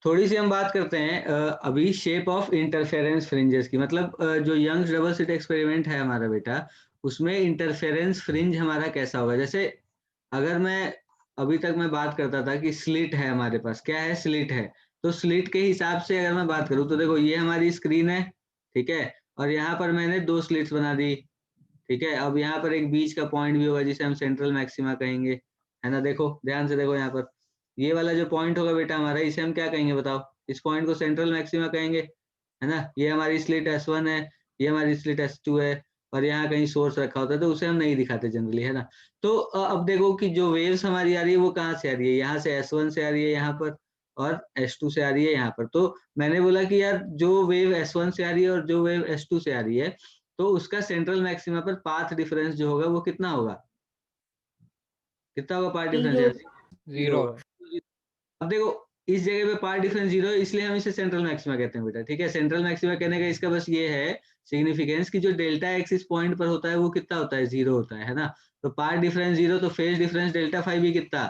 थोड़ी सी हम बात करते हैं अभी शेप ऑफ इंटरफेरेंस फ्रिंजेस की। मतलब जो यंग्स डबल स्लिट एक्सपेरिमेंट है हमारा बेटा, उसमें इंटरफेरेंस फ्रिंज हमारा कैसा होगा। जैसे अगर मैं अभी तक मैं बात करता था कि स्लिट है हमारे पास, क्या है, स्लिट है। तो स्लिट के हिसाब से अगर मैं बात करूं तो देखो ये हमारी स्क्रीन है, ठीक है, और यहाँ पर मैंने 2 स्लिट्स बना दी, ठीक है। अब यहाँ पर एक बीच का पॉइंट भी होगा जिसे हम सेंट्रल मैक्सिमा कहेंगे, है ना। देखो ध्यान से देखो यहाँ पर, ये वाला जो पॉइंट होगा बेटा हमारा, इसे हम क्या कहेंगे बताओ। इस पॉइंट को सेंट्रल मैक्सिमा कहेंगे, है ना। ये हमारी स्लिट S1 है, ये हमारी स्लिट S2 है, और यहाँ कहीं सोर्स रखा होता है तो उसे हम नहीं दिखाते जनरली, है ना। तो अब देखो कि जो वेव्स हमारी आ रही है वो कहाँ से आ रही है, यहाँ से S1 से आ रही है यहाँ पर, और S2 से आ रही है यहाँ पर। तो मैंने बोला कि यार जो वेव S1 से आ रही है और जो वेव S2 से आ रही है, तो उसका सेंट्रल मैक्सिमा पर पाथ डिफरेंस जो होगा वो कितना होगा, कितना होगा पाथ डिफरेंस जीरो। यार, जीरो जीरो होगा। अब देखो इस जगह पे पाथ डिफरेंस जीरो है, इसलिए हम इसे सेंट्रल मैक्सिमा कहते हैं बेटा, ठीक है। सेंट्रल मैक्सिमा कहने का इसका बस ये है सिग्निफिकेंस कि जो डेल्टा एक्स इस पॉइंट पर होता है वो कितना होता है, जीरो होता है ना। तो पाथ डिफरेंस जीरो, तो फेज डिफरेंस डेल्टा फाइव भी कितना,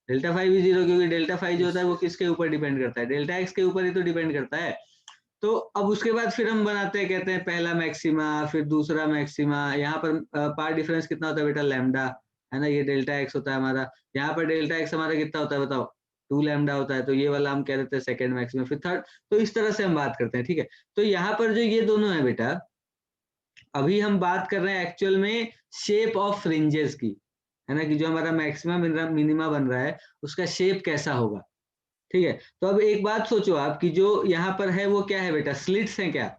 डेल्टा फाइव भी जीरो, क्योंकि डेल्टा फाइव जो होता है वो किसके ऊपर डिपेंड करता है, डेल्टा एक्स के ऊपर ही तो डिपेंड करता है। तो अब उसके बाद फिर हम बनाते हैं, कहते हैं पहला मैक्सिमा, फिर दूसरा मैक्सिमा। यहाँ पर पार्ट डिफरेंस कितना होता है बेटा, लैम्डा, है ना। ये डेल्टा एक्स होता है हमारा, यहाँ पर डेल्टा एक्स हमारा कितना होता है बताओ, 2 लैम्डा होता है। तो ये वाला हम कह देते हैं सेकंड मैक्सिमा, फिर थर्ड। तो इस तरह से हम बात करते हैं, ठीक है। तो यहाँ पर जो ये दोनों है बेटा, अभी हम बात कर रहे हैं एक्चुअल में शेप ऑफ फ्रिंजेस की, है ना, कि जो हमारा मैक्सिमा मिनिमा बन रहा है उसका शेप कैसा होगा, ठीक है। तो अब एक बात सोचो आप कि जो यहाँ पर है वो क्या है बेटा, स्लिट्स हैं क्या।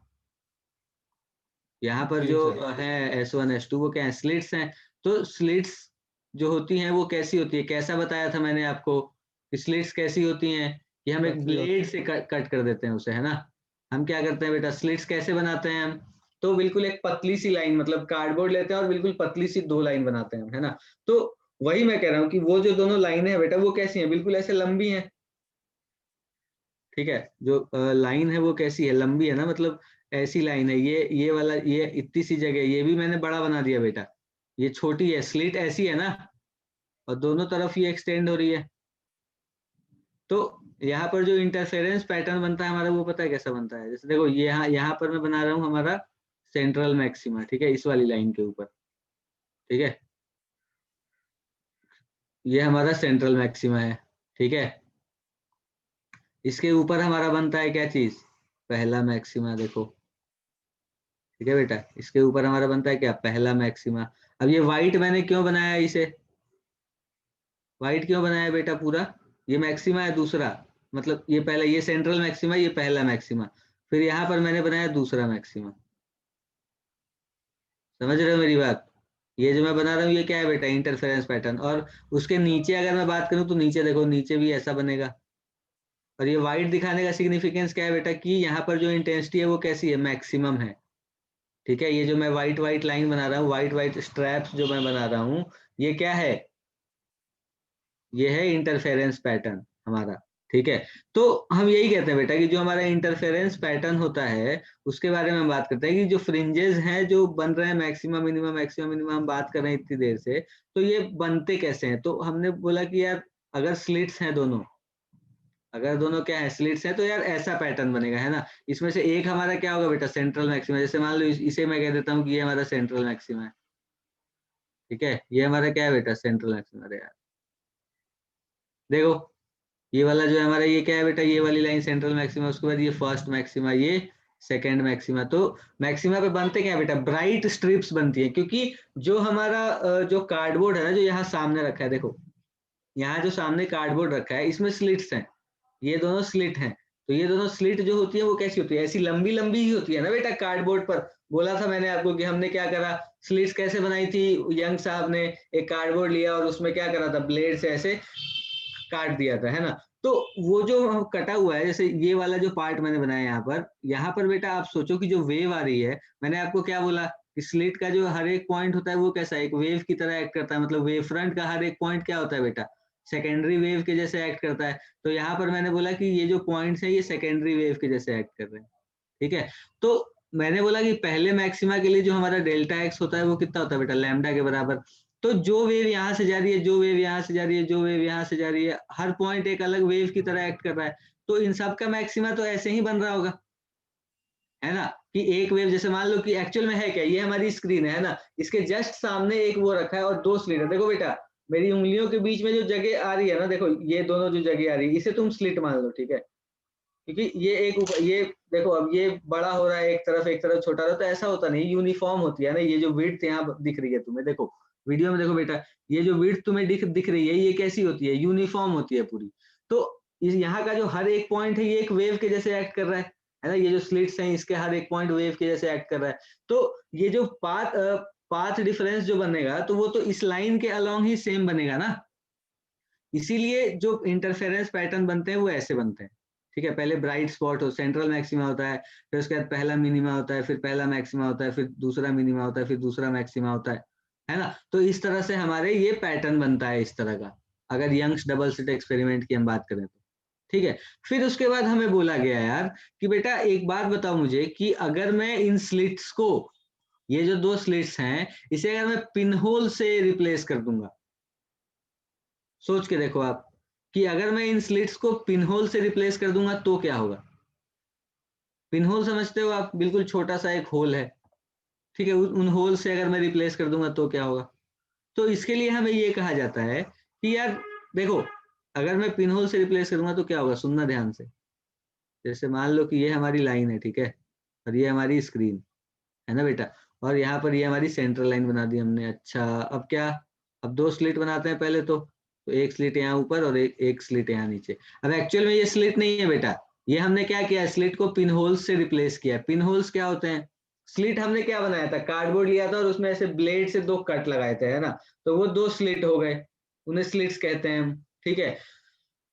यहाँ पर जी जो सर। है S1 S2 वो क्या है, स्लिट्स हैं। तो स्लिट्स जो होती हैं वो कैसी होती है, कैसा बताया था मैंने आपको कि स्लिट्स कैसी होती हैं, कि हम एक पतली होती ब्लेड से कट कर देते हैं उसे, है ना। हम क्या करते हैं बेटा, स्लिट्स कैसे बनाते हैं हम, तो बिल्कुल एक पतली सी लाइन, मतलब कार्डबोर्ड लेते हैं और बिल्कुल पतली सी 2 लाइन बनाते हैं हम, है ना। तो वही मैं कह रहा हूँ कि वो जो दोनों लाइनें हैं बेटा वो कैसी हैं, बिल्कुल ऐसे लंबी हैं, ठीक है। जो लाइन है वो कैसी है, लंबी है ना, मतलब ऐसी लाइन है। ये वाला, ये इतनी सी जगह, ये भी मैंने बड़ा बना दिया बेटा, ये छोटी है, स्लिट ऐसी है ना, और दोनों तरफ ये एक्सटेंड हो रही है। तो यहाँ पर जो इंटरफेरेंस पैटर्न बनता है हमारा वो पता है कैसा बनता है। जैसे देखो ये यहाँ पर मैं बना रहा हूँ हमारा सेंट्रल मैक्सिमा, ठीक है, इस वाली लाइन के ऊपर, ठीक है। ये हमारा सेंट्रल मैक्सिमा है, ठीक है। इसके ऊपर हमारा बनता है क्या चीज, पहला मैक्सिमा, देखो, ठीक है बेटा। इसके ऊपर हमारा बनता है क्या, पहला मैक्सिमा। अब ये व्हाइट मैंने क्यों बनाया, इसे व्हाइट क्यों बनाया बेटा पूरा, ये मैक्सिमा है दूसरा, मतलब ये पहला, ये सेंट्रल मैक्सिमा, ये पहला मैक्सिमा, फिर यहाँ पर मैंने बनाया दूसरा मैक्सिमा। समझ रहे हो मेरी बात, ये जो मैं बना रहा हूँ ये क्या है बेटा, इंटरफेरेंस पैटर्न। और उसके नीचे अगर मैं बात करूँ तो नीचे देखो, नीचे भी ऐसा बनेगा। और ये व्हाइट दिखाने का सिग्निफिकेंस क्या है बेटा, कि यहाँ पर जो इंटेंसिटी है वो कैसी है, मैक्सिमम है, ठीक है। ये जो मैं व्हाइट व्हाइट लाइन बना रहा हूँ, व्हाइट व्हाइट स्ट्रैप्स जो मैं बना रहा हूँ, ये क्या है, ये है इंटरफेरेंस पैटर्न हमारा, ठीक है। तो हम यही कहते हैं बेटा कि जो हमारा इंटरफेरेंस पैटर्न होता है उसके बारे में हम बात करते हैं, कि जो फ्रिंजेस हैं जो बन रहे हैं मैक्सिमम मिनिमम हम बात कर रहे हैं इतनी देर से, तो ये बनते कैसे हैं। तो हमने बोला कि यार अगर स्लिट्स हैं दोनों, अगर दोनों क्या है, स्लिट्स है, तो यार ऐसा पैटर्न बनेगा, है ना। इसमें से एक हमारा क्या होगा बेटा, सेंट्रल मैक्सिमा। जैसे मान लो इसे मैं कह देता हूँ कि ये हमारा सेंट्रल मैक्सिमा है, ठीक है। ये हमारा क्या है बेटा, सेंट्रल मैक्सिमा। अरे यार देखो ये वाला जो है हमारा, ये क्या है बेटा, ये वाली लाइन सेंट्रल मैक्सिमा, उसके बाद ये फर्स्ट मैक्सिमा, ये सेकंड मैक्सिमा। तो मैक्सिमा पे बनते क्या है बेटा, ब्राइट स्ट्रिप्स बनती है, क्योंकि जो हमारा जो कार्डबोर्ड है ना, जो यहाँ सामने रखा है, देखो यहाँ जो सामने कार्डबोर्ड रखा है इसमें स्लिट्स हैं, ये दोनों स्लिट हैं। तो ये दोनों स्लिट जो होती है वो कैसी होती है, ऐसी लंबी लंबी ही होती है ना बेटा। कार्डबोर्ड पर बोला था मैंने आपको कि हमने क्या करा, स्लिट्स कैसे बनाई थी, यंग साहब ने एक कार्डबोर्ड लिया और उसमें क्या करा था, ब्लेड से ऐसे काट दिया था, है ना। तो वो जो कटा हुआ है, जैसे ये वाला जो पार्ट मैंने बनाया यहाँ पर बेटा आप सोचो कि जो वेव आ रही है, मैंने आपको क्या बोला कि स्लिट का जो हर एक पॉइंट होता है वो कैसा है, एक वेव की तरह एक्ट करता है। मतलब वेव फ्रंट का हर एक पॉइंट क्या होता है बेटा, सेकेंडरी वेव के जैसे एक्ट करता है। तो यहाँ पर मैंने बोला कि ये जो पॉइंट्स हैं ये सेकेंडरी वेव के जैसे एक्ट कर रहे हैं, ठीक है। तो मैंने बोला कि पहले मैक्सिमा के लिए जो हमारा डेल्टा एक्स होता है वो कितना होता है बेटा, लैम्डा के बराबर। तो जो वेव यहाँ से जा रही है, जो वेव यहाँ से जा रही है, जो वेव यहाँ से जा रही है, हर पॉइंट एक अलग वेव की तरह एक्ट कर रहा है, तो इन सब का मैक्सिमा तो ऐसे ही बन रहा होगा, है ना? कि एक वेव जैसे मान लो कि एक्चुअल में है क्या, ये हमारी स्क्रीन है ना, इसके जस्ट सामने एक वो रखा है और 2 स्लिट है। देखो बेटा, मेरी उँगलियों के बीच में जो जगह आ रही है ना, देखो ये दोनों जो जगह आ रही है, इसे तुम स्लिट मान लो, ठीक है? क्योंकि ये एक ऊपर ये देखो, अब ये बड़ा हो रहा है एक तरफ छोटा हो रहा है, तो ऐसा होता नहीं, यूनिफॉर्म होती है ना। ये जो विड्थ यहाँ दिख रही है तुम्हें, देखो वीडियो में देखो बेटा, ये जो विड्थ तुम्हें दिख रही है, ये कैसी होती है, यूनिफॉर्म होती है पूरी। तो इस यहाँ का जो हर एक पॉइंट है, ये एक वेव के जैसे एक्ट कर रहा है ना? ये जो स्लिट्स हैं, इसके हर एक पॉइंट वेव के जैसे एक्ट कर रहा है। तो ये जो पाथ डिफरेंस जो बनेगा, तो वो तो इस लाइन के अलोंग ही सेम बनेगा ना। इसीलिए जो इंटरफेरेंस पैटर्न बनते हैं वो ऐसे बनते हैं, ठीक है? पहले ब्राइट स्पॉट हो, सेंट्रल मैक्सिमा होता है, फिर उसके बाद पहला मिनिमा होता है, फिर पहला मैक्सिमा होता है, फिर दूसरा मिनिमा होता है, फिर दूसरा मैक्सिमा होता है ना? तो इस तरह से हमारे ये पैटर्न बनता है इस तरह का, अगर यंग्स डबल स्लिट एक्सपेरिमेंट की हम बात करें तो, ठीक है? फिर उसके बाद हमें बोला गया यार कि बेटा एक बात बताओ मुझे कि अगर मैं इन स्लिट्स को, ये जो 2 स्लिट्स हैं, इसे अगर मैं पिन होल से रिप्लेस कर दूंगा, सोच के देखो आप कि अगर मैं इन स्लिट्स को पिन होल से रिप्लेस कर दूंगा तो क्या होगा? पिन होल समझते हो आप? बिल्कुल छोटा सा एक होल है, ठीक है? उन होल से अगर मैं रिप्लेस कर दूंगा तो क्या होगा? तो इसके लिए हमें ये कहा जाता है कि यार देखो, अगर मैं पिन होल से रिप्लेस करूंगा तो क्या होगा, सुनना ध्यान से। जैसे मान लो कि ये हमारी लाइन है, ठीक है? और ये हमारी स्क्रीन है ना बेटा, और यहाँ पर ये हमारी सेंट्रल लाइन बना दी हमने। अच्छा, अब क्या, अब 2 स्लिट बनाते हैं पहले तो एक स्लिट यहाँ ऊपर और एक स्लिट यहाँ नीचे। अब एक्चुअल में ये स्लिट नहीं है बेटा, ये हमने क्या किया, स्लिट को पिन होल्स से रिप्लेस किया। पिन होल्स क्या होते हैं? स्लिट हमने क्या बनाया था, कार्डबोर्ड लिया था और उसमें ऐसे ब्लेड से 2 कट लगाए थे, है ना? तो वो 2 स्लिट हो गए, उन्हें स्लिट्स कहते हैं हम, ठीक है?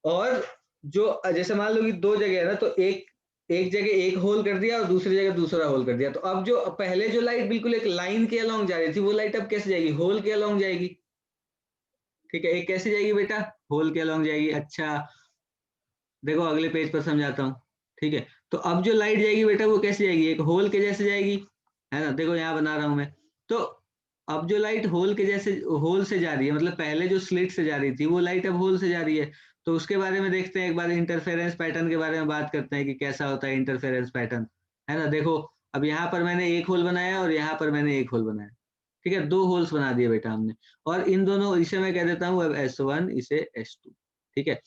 और जो जैसे मान लो कि 2 जगह है ना, तो एक एक जगह एक होल कर दिया और दूसरी जगह दूसरा होल कर दिया। तो अब जो पहले जो लाइट बिल्कुल एक लाइन के अलोंग जा रही थी, वो लाइट अब कैसे जाएगी, होल के अलोंग जाएगी, ठीक है? एक कैसे जाएगी बेटा, होल के अलोंग जाएगी। अच्छा, देखो अगले पेज पर समझाता हूँ, ठीक है? तो अब जो लाइट जाएगी बेटा, वो कैसे जाएगी, एक होल के जैसे जाएगी, है ना? देखो यहाँ बना रहा हूं मैं। तो अब जो लाइट होल के जैसे, होल से जा रही है, मतलब पहले जो स्लिट से जा रही थी, वो लाइट अब होल से जा रही है। तो उसके बारे में देखते हैं एक बार, इंटरफेरेंस पैटर्न के बारे में बात करते हैं कि कैसा होता है इंटरफेरेंस पैटर्न, है ना? देखो, अब यहाँ पर मैंने एक होल बनाया और यहाँ पर मैंने एक होल बनाया, ठीक है? 2 होल्स बना दिए बेटा हमने, और इन दोनों, इसे मैं कह देता हूँ अब S1, इसे S2, ठीक है?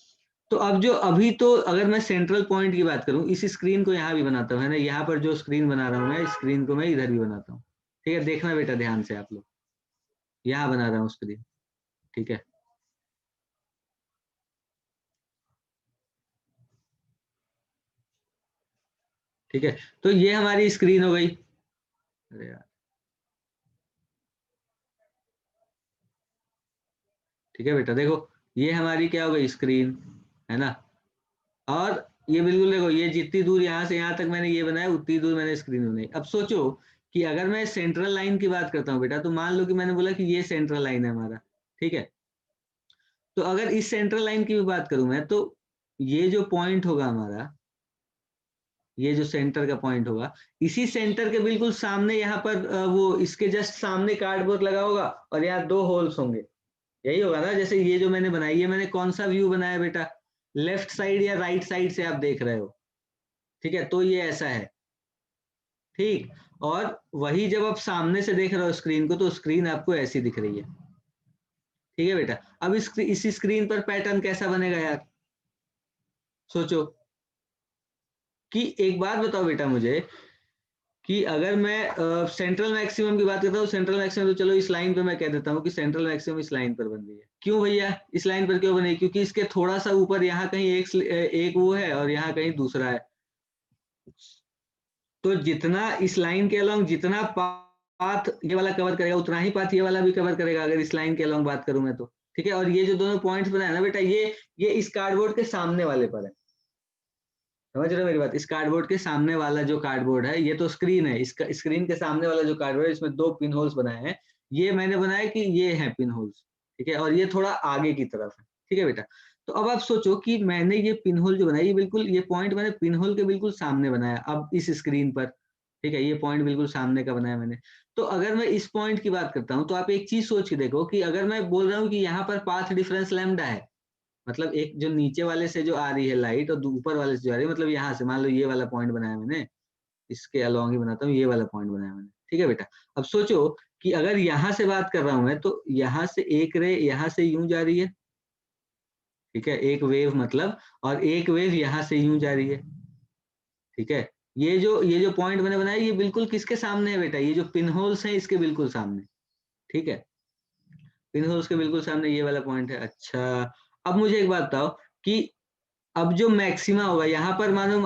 तो अब जो अभी तो अगर मैं सेंट्रल पॉइंट की बात करूं, इस स्क्रीन को यहाँ भी बनाता हूँ, है ना? यहाँ पर जो स्क्रीन बना रहा हूँ मैं, स्क्रीन को मैं इधर भी बनाता हूँ, ठीक है? देखना बेटा ध्यान से आप लोग, यहाँ बना रहा हूँ स्क्रीन, ठीक है? ठीक है, तो ये हमारी स्क्रीन हो गई। अरे यार, ठीक है बेटा, देखो ये हमारी क्या हो गई, स्क्रीन, है ना? और ये बिल्कुल देखो, ये जितनी दूर यहाँ से यहाँ तक मैंने ये बनाया, उतनी दूर मैंने स्क्रीन बनाई। अब सोचो कि अगर मैं सेंट्रल लाइन की बात करता हूँ बेटा, तो मान लो कि मैंने बोला कि ये सेंट्रल लाइन है हमारा, ठीक है? तो अगर इस सेंट्रल लाइन की भी बात करूं मैं, तो ये जो पॉइंट होगा हमारा, ये जो सेंटर का पॉइंट होगा, इसी सेंटर के बिल्कुल सामने यहाँ पर वो इसके जस्ट सामने कार्डबोर्ड लगा होगा और यहाँ 2 होल्स होंगे। यही होगा ना? जैसे ये जो मैंने बनाई है, मैंने कौन सा व्यू बनाया बेटा, लेफ्ट साइड या राइट साइड से आप देख रहे हो, ठीक है? तो ये ऐसा है, ठीक। और वही जब आप सामने से देख रहे हो स्क्रीन को, तो स्क्रीन आपको ऐसी दिख रही है, ठीक है बेटा? अब इस स्क्रीन पर पैटर्न कैसा बनेगा यार, सोचो। कि एक बात बताओ बेटा मुझे कि अगर मैं सेंट्रल मैक्सिमम की बात करता हूँ, सेंट्रल मैक्सिमम तो चलो इस लाइन पे मैं कह देता हूँ कि सेंट्रल मैक्सिमम इस लाइन पर बन रही है। क्यों भैया इस लाइन पर क्यों बनी? क्योंकि इसके थोड़ा सा ऊपर यहाँ कहीं एक वो है और यहाँ कहीं दूसरा है। तो जितना इस लाइन के अलोंग जितना पाथ ये वाला कवर करेगा, उतना ही पाथ ये वाला भी कवर करेगा, अगर इस लाइन के अलोंग बात करूं मैं तो, ठीक है? और ये जो दोनों पॉइंट्स बनाए ना बेटा, ये इस कार्डबोर्ड के सामने वाले पर है। समझ रहे हो मेरी बात? इस कार्डबोर्ड के सामने वाला जो कार्डबोर्ड है, ये तो स्क्रीन है, इसका स्क्रीन के सामने वाला जो कार्डबोर्ड है, इसमें 2 पिन होल्स बनाए हैं। ये मैंने बनाया कि ये है पिन होल्स, ठीक है? और ये थोड़ा आगे की तरफ है, ठीक है बेटा? तो अब आप सोचो कि मैंने ये पिन होल जो बनाया, ये बिल्कुल, ये पॉइंट मैंने पिन होल के बिल्कुल सामने बनाया अब इस स्क्रीन पर, ठीक है? ये पॉइंट बिल्कुल सामने का बनाया मैंने। तो अगर मैं इस पॉइंट की बात करता हूँ तो आप एक चीज सोच के देखो कि अगर मैं बोल रहा हूँ कि यहाँ पर पाथ डिफरेंस लैम्डा है, मतलब एक जो नीचे वाले से जो आ रही है लाइट और ऊपर वाले से जो आ रही है, मतलब यहाँ से मान लो ये वाला पॉइंट बनाया मैंने, इसके अलॉन्ग ही बनाता हूँ, ये वाला पॉइंट बनाया मैंने, ठीक है बेटा। अब सोचो कि अगर यहाँ से बात कर रहा हूँ मैं, तो यहाँ से एक रे यहाँ से यूं जा रही है, ठीक है, एक वेव मतलब, और एक वेव यहाँ से यूं जा रही है, ठीक है। ये जो पॉइंट मैंने बनाया ये बिल्कुल किसके सामने है बेटा, ये जो पिन होल्स हैं इसके बिल्कुल सामने, ठीक है, पिन होल्स के बिल्कुल सामने ये वाला पॉइंट है। अच्छा, अब मुझे एक बात बताओ कि अब जो मैक्सिमा होगा यहाँ पर, मानो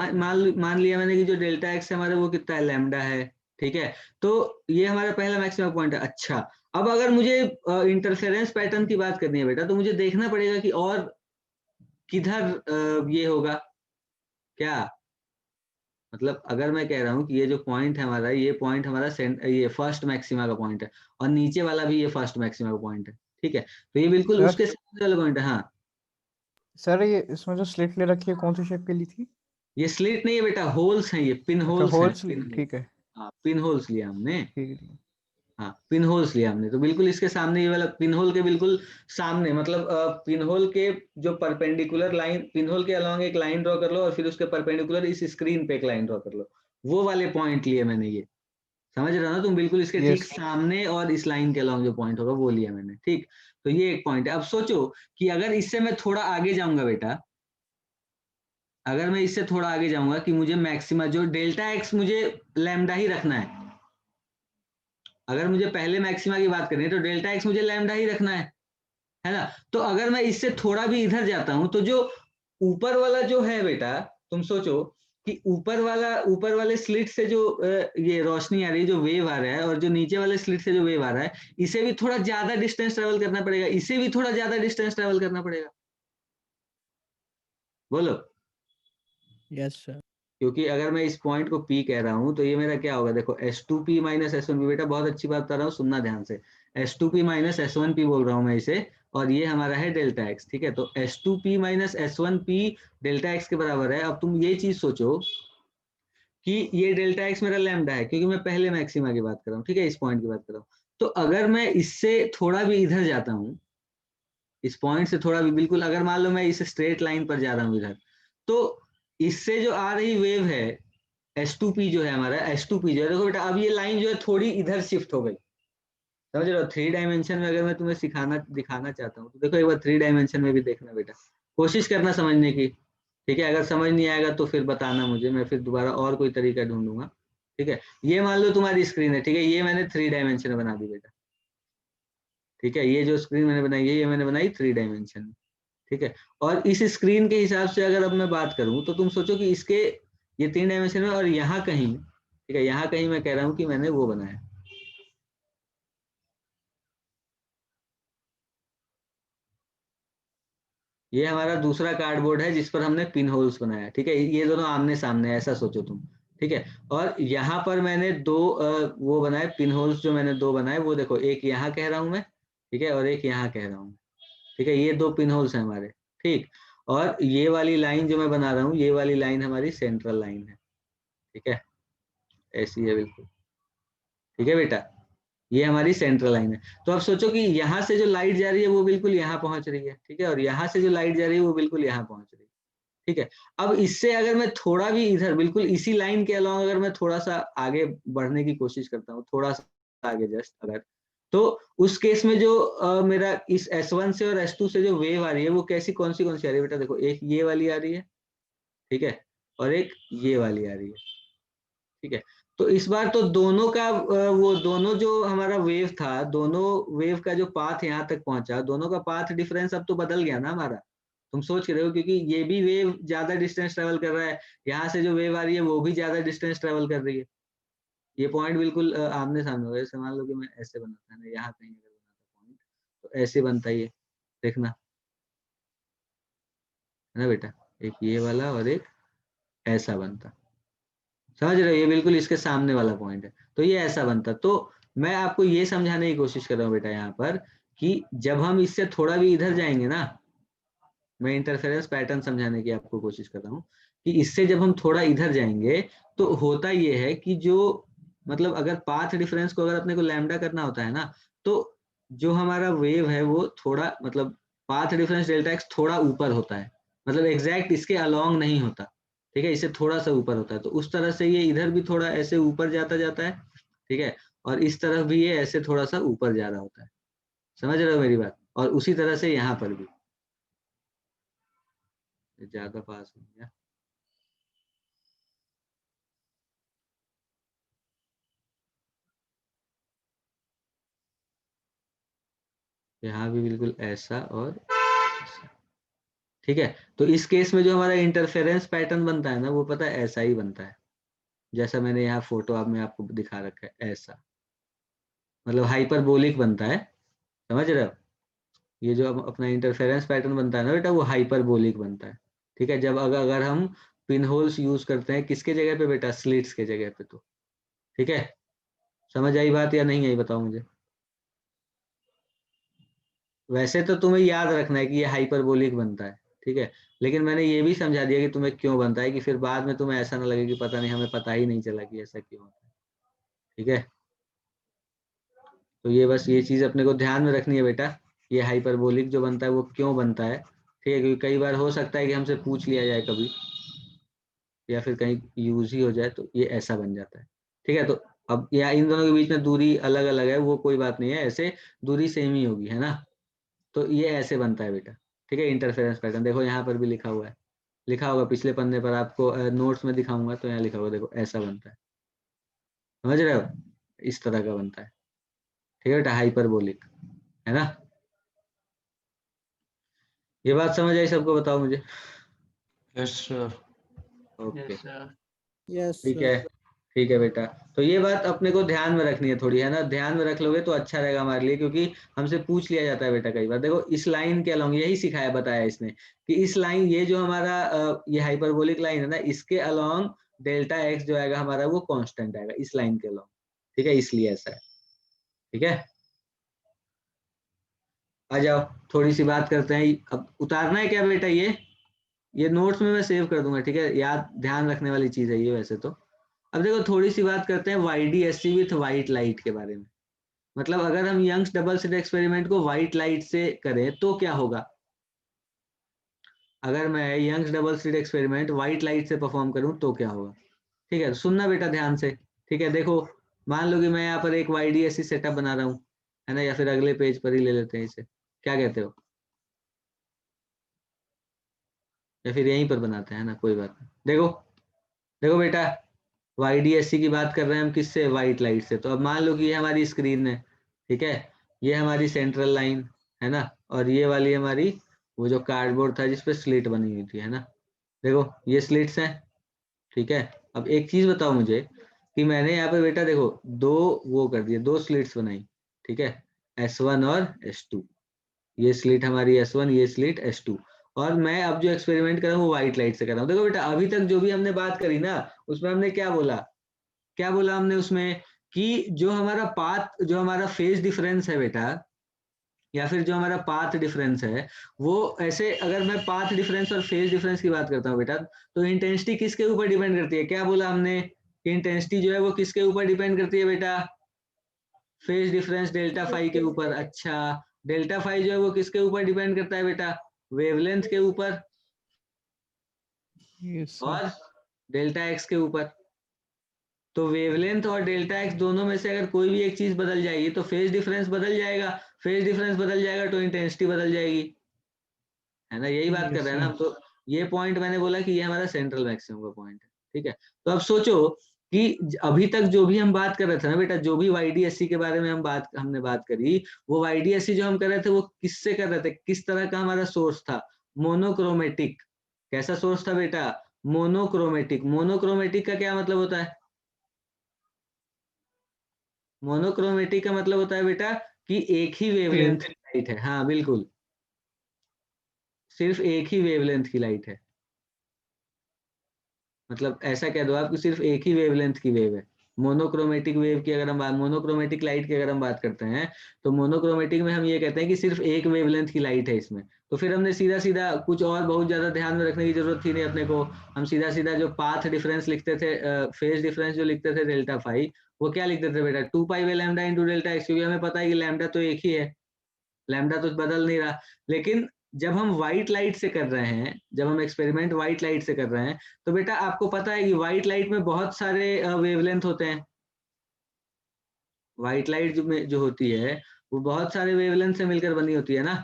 मान लिया मैंने कि जो डेल्टा एक्स है हमारा वो कितना है, लैम्डा है, ठीक है। तो ये हमारा पहला मैक्सिमम पॉइंट है। अच्छा, अब अगर मुझे इंटरफेरेंस पैटर्न की बात करनी है बेटा, तो मुझे देखना पड़ेगा कि और किधर ये होगा क्या, मतलब अगर मैं कह रहा हूँ कि ये जो पॉइंट है हमारा, ये पॉइंट हमारा ये फर्स्ट मैक्सिमा का पॉइंट है, और नीचे वाला भी ये फर्स्ट मैक्सिमा का पॉइंट है, ठीक है, तो ये बिल्कुल सर उसके सामने वाला पॉइंट है। हाँ, सर ये इसमें जो स्लिट ले रखी है कौन सी शेप के लिए थी? ये स्लिट नहीं है बेटा, होल्स हैं, ये पिन अच्छा होल्स हैं, होल्स, पिन होल्स। ठीक है हाँ, पिन होल्स लिया हमने। ठीक है। हाँ, पिन होल्स लिया हमने, तो बिल्कुल इसके सामने ये वाला पिन होल के बिल्कुल सामने, मतलब पिन होल के जो परपेंडिकुलर लाइन, पिन होल के अलॉन्ग एक लाइन ड्रॉ कर लो और फिर उसके परपेंडिकुलर इस स्क्रीन पे एक लाइन ड्रॉ कर लो, वो वाले पॉइंट लिए मैंने, ये समझ रहे हो ना तुम, बिल्कुल इसके ठीक यस सामने और इस लाइन के अलॉन्ग जो पॉइंट होगा वो लिया मैंने, ठीक। तो ये एक पॉइंट है। अब सोचो कि अगर इससे मैं थोड़ा आगे जाऊंगा बेटा, अगर मैं इससे थोड़ा आगे जाऊंगा कि मुझे मैक्सिमा जो डेल्टा एक्स मुझे लैम्डा ही रखना है, अगर मुझे पहले मैक्सिमा की बात करनी है तो डेल्टा एक्स मुझे लैम्डा ही रखना है ना। तो अगर मैं इससे थोड़ा भी इधर जाता हूं तो जो ऊपर वाला जो है बेटा, तुम सोचो कि ऊपर वाले स्लिट से जो ये रोशनी आ रही है, जो वेव आ रहा है, और जो नीचे वाले स्लिट से जो वेव आ रहा है, इसे भी थोड़ा ज्यादा डिस्टेंस ट्रेवल करना पड़ेगा, इसे भी थोड़ा ज्यादा डिस्टेंस ट्रेवल करना पड़ेगा, बोलो। Yes sir. क्योंकि अगर मैं इस पॉइंट को P कह रहा हूं तो ये मेरा क्या होगा, देखो S2P माइनस S1P, बेटा बहुत अच्छी बात कर रहा हूँ, सुनना ध्यान से, S2P माइनस S1P बोल रहा हूँ मैं इसे, और ये हमारा है डेल्टा एक्स, ठीक है। तो S2P minus S1P delta x के बराबर है। अब तुम ये चीज सोचो कि ये डेल्टा एक्स मेरा लैम्डा है, क्योंकि मैं पहले मैक्सिमा की बात कर रहा हूँ, ठीक है, इस पॉइंट की बात कर रहा हूँ। तो अगर मैं इससे थोड़ा भी इधर जाता हूँ, इस पॉइंट से थोड़ा भी, बिल्कुल अगर मान लो मैं इस स्ट्रेट लाइन पर जा रहा हूँ इधर, तो इससे जो आ रही वेव है S2P जो है हमारा, S2P जो है, देखो बेटा अब ये लाइन जो है थोड़ी इधर शिफ्ट हो गई, समझ रहे हो, 3 डायमेंशन में अगर मैं तुम्हें दिखाना चाहता हूँ तो देखो एक बार 3 डायमेंशन में भी देखना बेटा, कोशिश करना समझने की, ठीक है। अगर समझ नहीं आएगा तो फिर बताना मुझे, मैं फिर दोबारा और कोई तरीका ढूंढूंगा, ठीक है। ये मान लो तुम्हारी स्क्रीन है, ठीक है, ये मैंने 3 डायमेंशन में बना दी बेटा, ठीक है, ये जो स्क्रीन मैंने बनाई है ये मैंने बनाई 3 डायमेंशन में, ठीक है। और इस स्क्रीन के हिसाब से अगर अब मैं बात करूं तो तुम सोचो कि इसके ये 3 डायमेंशन में, और यहाँ कहीं, ठीक है, यहाँ कहीं मैं कह रहा हूँ कि मैंने वो बनाया, ये हमारा दूसरा कार्डबोर्ड है जिस पर हमने पिन होल्स बनाया, ठीक है, ये दोनों आमने सामने, ऐसा सोचो तुम, ठीक है। और यहाँ पर मैंने दो वो बनाए पिन होल्स, जो मैंने दो बनाए वो देखो, एक यहाँ कह रहा हूँ मैं, ठीक है, और एक यहाँ कह रहा हूँ, ठीक है, ये दो पिन होल्स हैं हमारे, ठीक। और ये वाली लाइन जो मैं बना रहा हूँ, ये वाली लाइन हमारी सेंट्रल लाइन है, ठीक है, ऐसी है बिल्कुल, ठीक है बेटा, ये हमारी सेंट्रल लाइन है। तो अब सोचो कि यहाँ से जो लाइट जा रही है वो बिल्कुल यहाँ पहुंच रही है, ठीक है, और यहाँ से जो लाइट जा रही है वो बिल्कुल यहाँ पहुंच रही है, ठीक है। अब इससे अगर मैं थोड़ा भी इधर बिल्कुल इसी लाइन के अलॉन्ग अगर मैं थोड़ा सा आगे बढ़ने की कोशिश करता हूँ, थोड़ा सा आगे जस्ट अगर, तो उस केस में जो मेरा इस S1 से और S2 से जो वेव आ रही है वो कैसी, कौन सी आ रही है बेटा, देखो एक ये वाली आ रही है, ठीक है, और एक ये वाली आ रही है, ठीक है। तो इस बार तो दोनों का वो दोनों जो हमारा वेव था, दोनों वेव का जो पाथ यहाँ तक पहुंचा, दोनों का पाथ डिफरेंस अब तो बदल गया ना हमारा, तुम सोच रहे हो, क्योंकि ये भी वेव ज्यादा डिस्टेंस ट्रेवल कर रहा है, यहाँ से जो वेव आ रही है वो भी ज्यादा डिस्टेंस ट्रेवल कर रही है, ये पॉइंट बिल्कुल आमने सामने हो गए। जैसे मान लो कि मैं ऐसे बनाता है ना, यहाँ कहीं अगर बनाता पॉइंट, तो ऐसे बनता है ये, देखना, है ना बेटा, एक ये वाला और एक ऐसा बनता, समझ रहे हो, ये बिल्कुल इसके सामने वाला पॉइंट है, तो ये ऐसा बनता। तो मैं आपको ये समझाने की कोशिश कर रहा हूँ बेटा यहाँ पर कि जब हम इससे थोड़ा भी इधर जाएंगे ना, मैं इंटरफेरेंस पैटर्न समझाने की आपको कोशिश कर रहा हूँ कि इससे जब हम थोड़ा इधर जाएंगे तो होता ये है कि जो मतलब अगर पाथ डिफरेंस को अगर अपने को लैम्डा करना होता है ना, तो जो हमारा वेव है वो थोड़ा मतलब पाथ डिफरेंस डेल्टा एक्स थोड़ा ऊपर होता है, मतलब एग्जैक्ट इसके अलोंग नहीं होता, ठीक है, इससे थोड़ा सा ऊपर होता है। तो उस तरह से ये इधर भी थोड़ा ऐसे ऊपर जाता जाता है, ठीक है, और इस तरफ भी ये ऐसे थोड़ा सा ऊपर जा रहा होता है। समझ रहे हो मेरी बात? और उसी तरह से यहाँ पर भी ज्यादा पास हो गया, यहाँ भी बिल्कुल ऐसा और ऐसा, ठीक है। तो इस केस में जो हमारा इंटरफेरेंस पैटर्न बनता है ना, वो पता है ऐसा ही बनता है, जैसा मैंने यहाँ फोटो आप में आपको दिखा रखा है, ऐसा मतलब हाइपरबोलिक बनता है। समझ रहे हो? ये जो अपना इंटरफेरेंस पैटर्न बनता है ना बेटा, वो हाइपरबोलिक बनता है, ठीक है। जब अगर हम पिन होल्स यूज करते हैं किसके जगह पे बेटा, स्लिट्स के जगह पे, तो ठीक है। समझ आई बात या नहीं आई, बताओ मुझे। वैसे तो तुम्हें याद रखना है कि ये हाइपरबोलिक बनता है, ठीक है, लेकिन मैंने ये भी समझा दिया कि तुम्हें क्यों बनता है, कि फिर बाद में तुम्हें ऐसा ना लगे कि पता नहीं, हमें पता ही नहीं चला कि ऐसा क्यों होता है, ठीक है। तो ये बस ये चीज अपने को ध्यान में रखनी है बेटा, ये हाइपरबोलिक जो बनता है वो क्यों बनता है, ठीक है, क्योंकि कई बार हो सकता है कि हमसे पूछ लिया जाए कभी, या फिर कहीं यूज ही हो जाए, तो ये ऐसा बन जाता है, ठीक है। तो अब या इन दोनों के बीच में दूरी अलग अलग है, वो कोई बात नहीं है, ऐसे दूरी सेम ही होगी, है ना। तो ये ऐसे बनता है बेटा, ठीक है, इंटरफेरेंस पैटर्न। देखो यहाँ पर भी लिखा हुआ है, लिखा होगा पिछले पन्ने पर, आपको नोट्स में दिखाऊंगा तो यहाँ लिखा होगा, देखो ऐसा बनता है। समझ रहे हो? इस तरह का बनता है, ठीक है बेटा, हाइपरबोलिक, है ना। ये बात समझ आई सबको? बताओ मुझे। Yes sir. ओके, यस ठीक सर। है, ठीक है बेटा। तो ये बात अपने को ध्यान में रखनी है थोड़ी, है ना, ध्यान में रख लोगे तो अच्छा रहेगा हमारे लिए, क्योंकि हमसे पूछ लिया जाता है बेटा कई बार। देखो इस लाइन के अलोंग, यही सिखाया बताया इसने कि इस लाइन, ये जो हमारा ये हाइपरबोलिक लाइन है ना, इसके अलोंग डेल्टा एक्स जो आएगा हमारा वो कांस्टेंट आएगा इस लाइन के अलोंग, ठीक है, इसलिए ऐसा है, ठीक है। आ जाओ, थोड़ी सी बात करते हैं। अब उतारना है क्या बेटा, ये नोट्स में मैं सेव कर दूंगा, ठीक है, याद ध्यान रखने वाली चीज है ये वैसे तो। अब देखो थोड़ी सी बात करते हैं YDSC विथ वाइट लाइट के बारे में। मतलब अगर हम यंग्स डबल स्लिट एक्सपेरिमेंट को वाइट लाइट से करें तो क्या होगा। अगर मैं Young's double slit experiment white light से परफॉर्म करूं तो क्या होगा, ठीक है, सुनना बेटा ध्यान से, ठीक है। देखो मान लो कि मैं यहाँ पर एक YDSC सेटअप बना रहा हूँ, है ना, या फिर अगले पेज पर ही ले लेते हैं इसे, क्या कहते हो, या फिर यहीं पर बनाते हैं ना, कोई बात नहीं। देखो, देखो बेटा, YDSC की बात कर रहे हैं हम किससे, वाइट लाइट से। तो अब मान लो कि ये हमारी स्क्रीन है, ठीक है, ये हमारी सेंट्रल लाइन, है ना, और ये वाली हमारी वो जो कार्डबोर्ड था जिसपे स्लिट बनी हुई थी, है ना। देखो ये स्लिट्स हैं, ठीक है। अब एक चीज बताओ मुझे कि मैंने यहाँ पे बेटा देखो दो वो कर दिए, दो स्लिट्स बनाई, ठीक है, S1 और S2। ये स्लिट हमारी S1, ये स्लिट S2। और मैं अब जो एक्सपेरिमेंट कर रहा हूँ वो व्हाइट लाइट से कर रहा हूँ। देखो बेटा अभी तक जो भी हमने बात करी ना, उसमें हमने क्या बोला, क्या बोला हमने उसमें, कि जो हमारा पाथ, जो हमारा फेज डिफरेंस है बेटा, या फिर जो हमारा पाथ डिफरेंस है, वो ऐसे, अगर मैं पाथ डिफरेंस और फेज डिफरेंस की बात करता हूँ बेटा, तो इंटेंसिटी किसके ऊपर डिपेंड करती है, क्या बोला हमने, कि इंटेंसिटी जो है वो किसके ऊपर डिपेंड करती है बेटा, फेज डिफरेंस डेल्टा फाई के ऊपर। अच्छा, डेल्टा फाई जो है वो किसके ऊपर डिपेंड करता है बेटा, वेवलेंथ के ऊपर यस सर। और डेल्टा एक्स के ऊपर। तो वेवलेंथ और डेल्टा एक्स दोनों में से अगर कोई भी एक चीज बदल जाएगी तो फेज डिफरेंस बदल जाएगा, फेज डिफरेंस बदल जाएगा तो इंटेंसिटी बदल जाएगी, है ना, यही बात कर यस रहे हैं ना सर। हम तो। ये पॉइंट मैंने बोला कि ये हमारा सेंट्रल मैक्सिमम का पॉइंट है, ठीक है। तो अब सोचो कि अभी तक जो भी हम बात कर रहे थे ना बेटा, जो भी YDSC के बारे में हमने बात करी, वो YDSC जो हम कर रहे थे वो किससे कर रहे थे, किस तरह का हमारा सोर्स था, मोनोक्रोमेटिक। कैसा सोर्स था बेटा, मोनोक्रोमेटिक। मोनोक्रोमेटिक का क्या मतलब होता है, मोनोक्रोमेटिक का मतलब होता है बेटा कि एक ही वेवलेंथ की लाइट है, हाँ बिल्कुल, सिर्फ एक ही वेवलेंथ की लाइट है। मतलब ऐसा कह दो आप कि सिर्फ एक ही वेवलेंथ की वेव है, मोनोक्रोमेटिक वेव की अगर हम मोनोक्रोमेटिक लाइट की अगर हम बात करते हैं तो मोनोक्रोमेटिक में हम ये कहते हैं कि सिर्फ एक वेवलेंथ की लाइट है इसमें। तो फिर हमने सीधा सीधा कुछ और बहुत ज्यादा ध्यान में रखने की जरूरत थी नहीं अपने को। हम सीधा सीधा जो पाथ डिफरेंस लिखते थे, फेज डिफरेंस जो लिखते थे डेल्टा फाई, वो क्या लिखते थे बेटा, 2 pi by lambda into delta x, क्योंकि हमें पता है कि लैम्डा तो एक ही है, लैम्डा तो बदल नहीं रहा। लेकिन जब हम व्हाइट लाइट से कर रहे हैं, जब हम एक्सपेरिमेंट व्हाइट लाइट से कर रहे हैं, तो बेटा आपको पता है कि व्हाइट लाइट में बहुत सारे वेवलेंथ होते हैं। व्हाइट लाइट जो होती है वो बहुत सारे वेवलेंथ से मिलकर बनी होती है ना।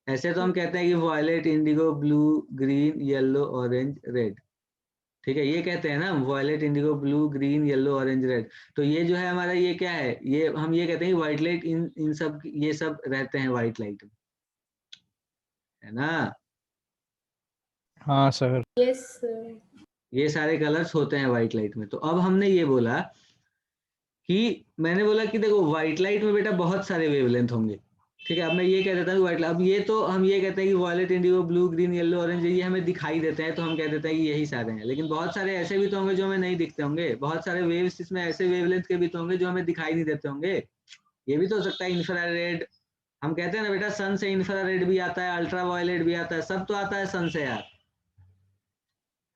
ऐसे तो हम कहते हैं कि violet, indigo, blue, green, yellow, orange, red, ठीक है, ये कहते हैं ना, violet, indigo, blue, green, yellow, orange, red. तो ये जो है हमारा, ये क्या है, ये हम ये कहते हैं कि व्हाइट लाइट इन सब, ये सब रहते हैं व्हाइट लाइट में, है ना। हाँ सर। Yes sir. ये सारे कलर्स होते हैं व्हाइट लाइट में। तो अब हमने ये बोला कि मैंने बोला कि देखो व्हाइट लाइट में बेटा बहुत सारे वेवलेंथ होंगे, ठीक है। अब मैं ये कह देता हूँ व्हाइट, अब ये तो हम ये कहते हैं कि violet, indigo, blue, green, yellow, orange, ये हमें दिखाई देते हैं, तो हम कह देते हैं कि यही सारे हैं। लेकिन बहुत सारे ऐसे भी तो होंगे जो हमें नहीं दिखते होंगे, बहुत सारे वेव्स इसमें ऐसे वेवलेंथ के भी तो होंगे जो हमें दिखाई नहीं देते होंगे। ये भी तो हो सकता है इंफ्रारेड, हम कहते हैं ना बेटा सन से इंफ्रारेड भी आता है, अल्ट्रा वायलेट भी आता है, सब तो आता है सन से यार,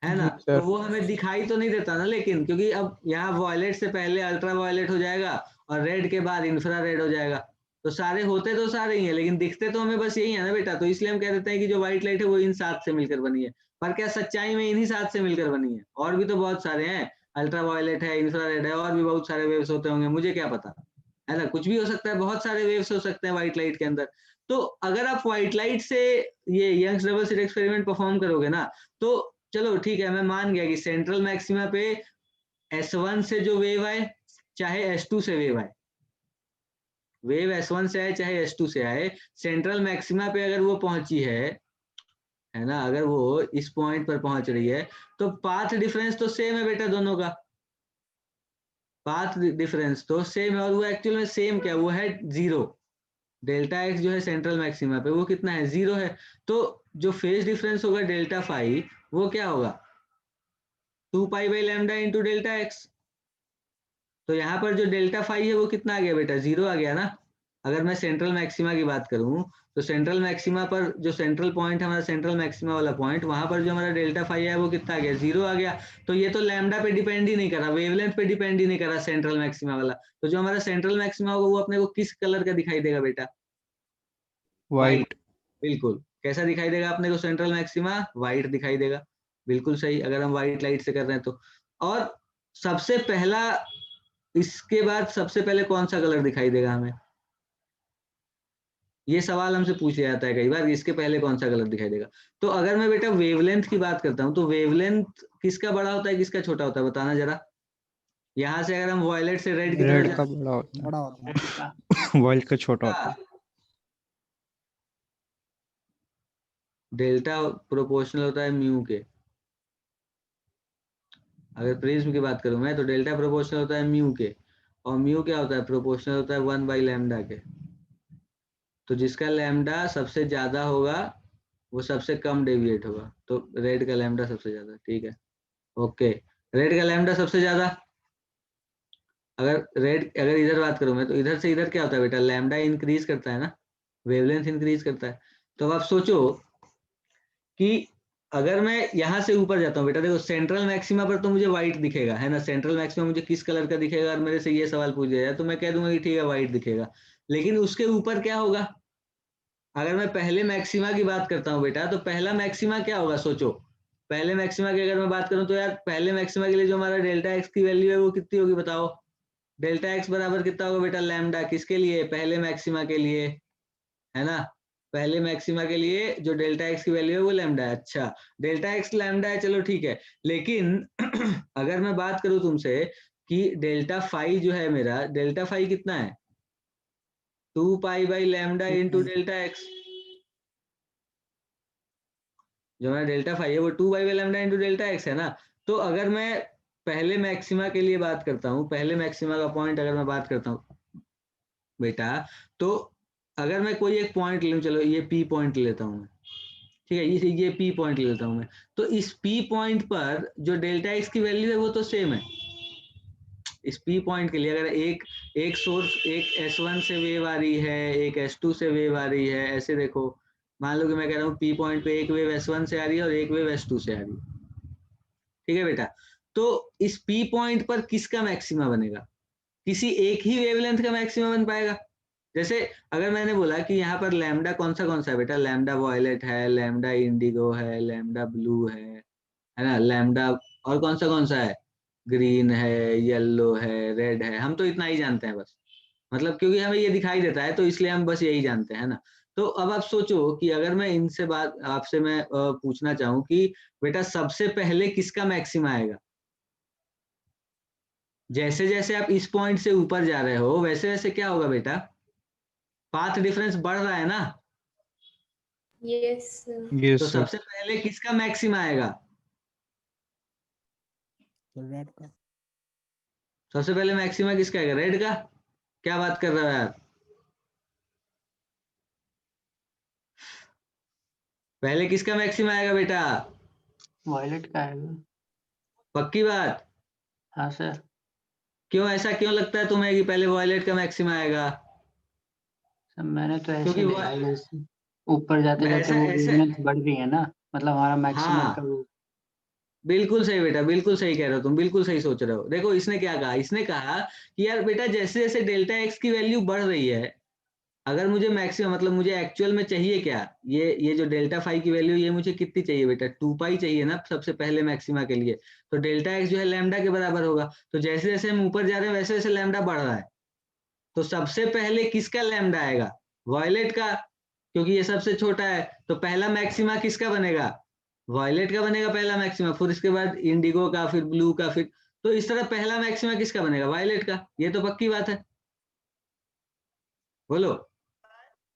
है ना। जी सर। तो वो हमें दिखाई तो नहीं देता ना, लेकिन क्योंकि अब यहाँ वॉयलेट से पहले अल्ट्रा वायलेट हो जाएगा और रेड के बाद इंफ्रारेड हो जाएगा, तो सारे होते तो सारे ही हैं, लेकिन दिखते तो हमें बस यही है ना बेटा। तो इसलिए हम कह देते हैं कि जो व्हाइट लाइट है वो इन 7 से मिलकर बनी है। पर क्या सच्चाई में इन्हीं 7 से मिलकर बनी है? और भी तो बहुत सारे हैं, अल्ट्रा वायलेट है, इंफ्रारेड है, और भी बहुत सारे वेव्स होते होंगे, मुझे क्या पता, है ना। कुछ भी हो सकता है, बहुत सारे वेव्स हो सकते हैं व्हाइट लाइट के अंदर। तो अगर आप व्हाइट लाइट से ये Young's double slit experiment perform करोगे ना, तो चलो ठीक है, मैं मान गया कि सेंट्रल मैक्सिमा पे S1 से जो वेव आए चाहे S2 से वेव आए, वेव S1 से आए चाहे S2 से आए, सेंट्रल मैक्सिमा पे अगर वो पहुंची है ना, अगर वो इस पॉइंट पर पहुंच रही है, तो पाथ डिफरेंस तो सेम है बेटा दोनों का, पाथ डिफरेंस तो सेम है। और वो एक्चुअल में सेम क्या, वो है 0। डेल्टा एक्स जो है सेंट्रल मैक्सिमा पे वो कितना है, 0 है। तो जो फेज डिफरेंस होगा डेल्टा फाई, वो क्या होगा, 2 pi by lambda into delta x. तो यहाँ पर जो डेल्टा फाई है वो कितना आ गया बेटा, 0 आ गया ना। अगर मैं सेंट्रल मैक्सिमा की बात करूं, तो सेंट्रल मैक्सिमा पर जो सेंट्रल पॉइंट है हमारा, सेंट्रल मैक्सिमा वाला पॉइंट, वहां पर जो हमारा डेल्टा फाई है वो कितना आ गया, 0 आ गया। तो ये तो लैम्डा पे डिपेंड ही नहीं करा, वेवलेंथ पे डिपेंड ही नहीं करा सेंट्रल मैक्सिमा वाला। तो जो हमारा सेंट्रल मैक्सिमा होगा वो अपने को किस कलर का दिखाई देगा बेटा, वाइट। बिल्कुल। कैसा दिखाई देगा अपने को सेंट्रल मैक्सिमा, व्हाइट दिखाई देगा, बिल्कुल सही, अगर हम व्हाइट लाइट से कर रहे हैं तो। और सबसे पहला, इसके बाद सबसे पहले कौन सा कलर दिखाई देगा हमें, ये सवाल हमसे पूछा जाता है कई बार, इसके पहले कौन सा कलर दिखाई देगा। तो अगर मैं बेटा वेवलेंथ की बात करता हूँ, तो वेवलेंथ किसका बड़ा होता है किसका छोटा होता है, बताना जरा। यहाँ से अगर हम वॉयलेट से रेड की तरफ रेड का बड़ा होता बड़ा होता है। है, वाइट का छोटा होता है। डेल्टा प्रोपोर्शनल होता है म्यू के। अगर प्रिज्म की बात करूं मैं, तो डेल्टा प्रोपोर्शनल होता है म्यू के, और म्यू क्या होता है, प्रोपोर्शनल होता है 1 बाई लैम्डा के। तो जिसका लैम्डा सबसे ज्यादा होगा वो सबसे कम डेविएट होगा, तो रेड का लैम्डा सबसे ज्यादा, ठीक है, ओके। रेड का लैम्डा सबसे ज्यादा, अगर इधर बात करूं मैं, तो इधर से इधर क्या होता है बेटा, लैम्डा इंक्रीज करता है ना, वेवलेंथ इंक्रीज करता है। तो अब आप सोचो कि अगर मैं यहाँ से ऊपर जाता हूँ बेटा, देखो सेंट्रल मैक्सिमा पर तो मुझे व्हाइट दिखेगा, है ना। सेंट्रल मैक्सिमा मुझे किस कलर का दिखेगा, और मेरे से ये सवाल पूछ जाए तो मैं कह दूंगा कि ठीक है व्हाइट दिखेगा। लेकिन उसके ऊपर क्या होगा, अगर मैं पहले मैक्सिमा की बात करता हूँ बेटा, तो पहला मैक्सिमा क्या होगा, सोचो। पहले मैक्सिमा की अगर मैं बात करूँ, तो यार पहले मैक्सिमा के लिए जो हमारा डेल्टा एक्स की वैल्यू है वो कितनी होगी बताओ। डेल्टा एक्स बराबर कितना होगा बेटा, लैम्डा, किसके लिए, पहले मैक्सिमा के लिए, है ना। पहले मैक्सिमा के लिए जो डेल्टा एक्स की वैल्यू है वो लैम्डा है। अच्छा, डेल्टा एक्स लैम्डा है, चलो ठीक है। लेकिन अगर मैं बात करूं तुमसे कि डेल्टा फाई जो है मेरा, डेल्टा फाई कितना है, 2 pi by lambda into delta x. जो हमारा डेल्टा फाई है वो 2 pi by lambda into delta x है ना। तो अगर मैं पहले मैक्सिमा के लिए बात करता हूँ, पहले मैक्सिमा का पॉइंट अगर मैं बात करता हूँ बेटा, तो अगर मैं कोई एक पॉइंट ले लूं, चलो ये पी पॉइंट लेता हूँ मैं, ठीक है, ये पी पॉइंट ले लेता हूँ मैं। तो इस पी पॉइंट पर जो डेल्टा एक्स की वैल्यू है वो तो सेम है, इस पी पॉइंट के लिए अगर एक सोर्स, एक S1 से वेव आ रही है, एक S2 से वेव आ रही है, ऐसे देखो, मान लो कि मैं कह रहा हूँ पी पॉइंट पे एक वेव S1 से आ रही है और एक वेव S2 से आ रही है, ठीक है बेटा। तो इस पी पॉइंट पर किसका मैक्सिमा बनेगा? किसी एक ही वेवलेंथ का मैक्सिमा बन पाएगा। जैसे अगर मैंने बोला कि यहाँ पर लैम्डा कौन सा है बेटा, लैम्डा वॉयलेट है, लैम्डा इंडिगो है, लैम्डा ब्लू है ना, लैम्डा और कौन सा है, ग्रीन है, येलो है, रेड है, हम तो इतना ही जानते हैं बस, मतलब क्योंकि हमें ये दिखाई देता है तो इसलिए हम बस यही जानते हैं ना। तो अब आप सोचो कि अगर मैं इनसे बात आपसे मैं पूछना चाहूँ कि बेटा सबसे पहले किसका मैक्सिमा आएगा? जैसे जैसे आप इस पॉइंट से ऊपर जा रहे हो वैसे वैसे क्या होगा बेटा, पाथ डिफरेंस बढ़ रहा है ना, यस यस तो सर। सबसे पहले किसका मैक्सिमा आएगा? रेड का। सबसे पहले मैक्सिमा किसका आएगा? रेड का। क्या बात कर रहे हो यार, पहले किसका मैक्सिमा आएगा बेटा? वायलेट का है। पक्की बात? हाँ सर। क्यों, ऐसा क्यों लगता है तुम्हें कि पहले वॉयलेट का मैक्सिमा आएगा? सर मैंने तो ऐसे क्योंकि देखा है, जैसे ऊपर जाते जाते ऐसा वो ऐसा वेवलेंथ बढ़ रही है ना, मतलब हमारा मैक्सिमा हाँ, का वो। बिल्कुल सही बेटा, बिल्कुल सही कह रहे हो तुम, बिल्कुल सही सोच रहे हो। देखो इसने क्या कहा, इसने कहा कि यार बेटा जैसे जैसे डेल्टा एक्स की वैल्यू बढ़ रही है, अगर मुझे मैक्सिमम मतलब मुझे एक्चुअल में चाहिए क्या, ये जो डेल्टा फाइव की वैल्यू ये मुझे कितनी चाहिए बेटा, 2 पाई चाहिए ना सबसे पहले मैक्सिमा के लिए। तो डेल्टा एक्स जो है लैम्डा के बराबर होगा, तो जैसे जैसे हम ऊपर जा रहे हैं वैसे वैसे लैम्डा बढ़ रहा है, तो सबसे पहले किसका लैम्डा आएगा? वॉयलेट का, क्योंकि ये सबसे छोटा है। तो पहला मैक्सिमा किसका बनेगा? वॉयलेट का बनेगा पहला मैक्सिमा, फिर इसके बाद इंडिगो का, फिर ब्लू का, फिर तो इस तरह पहला मैक्सिमा किसका बनेगा? वॉयलेट का। ये तो पक्की बात है, बोलो।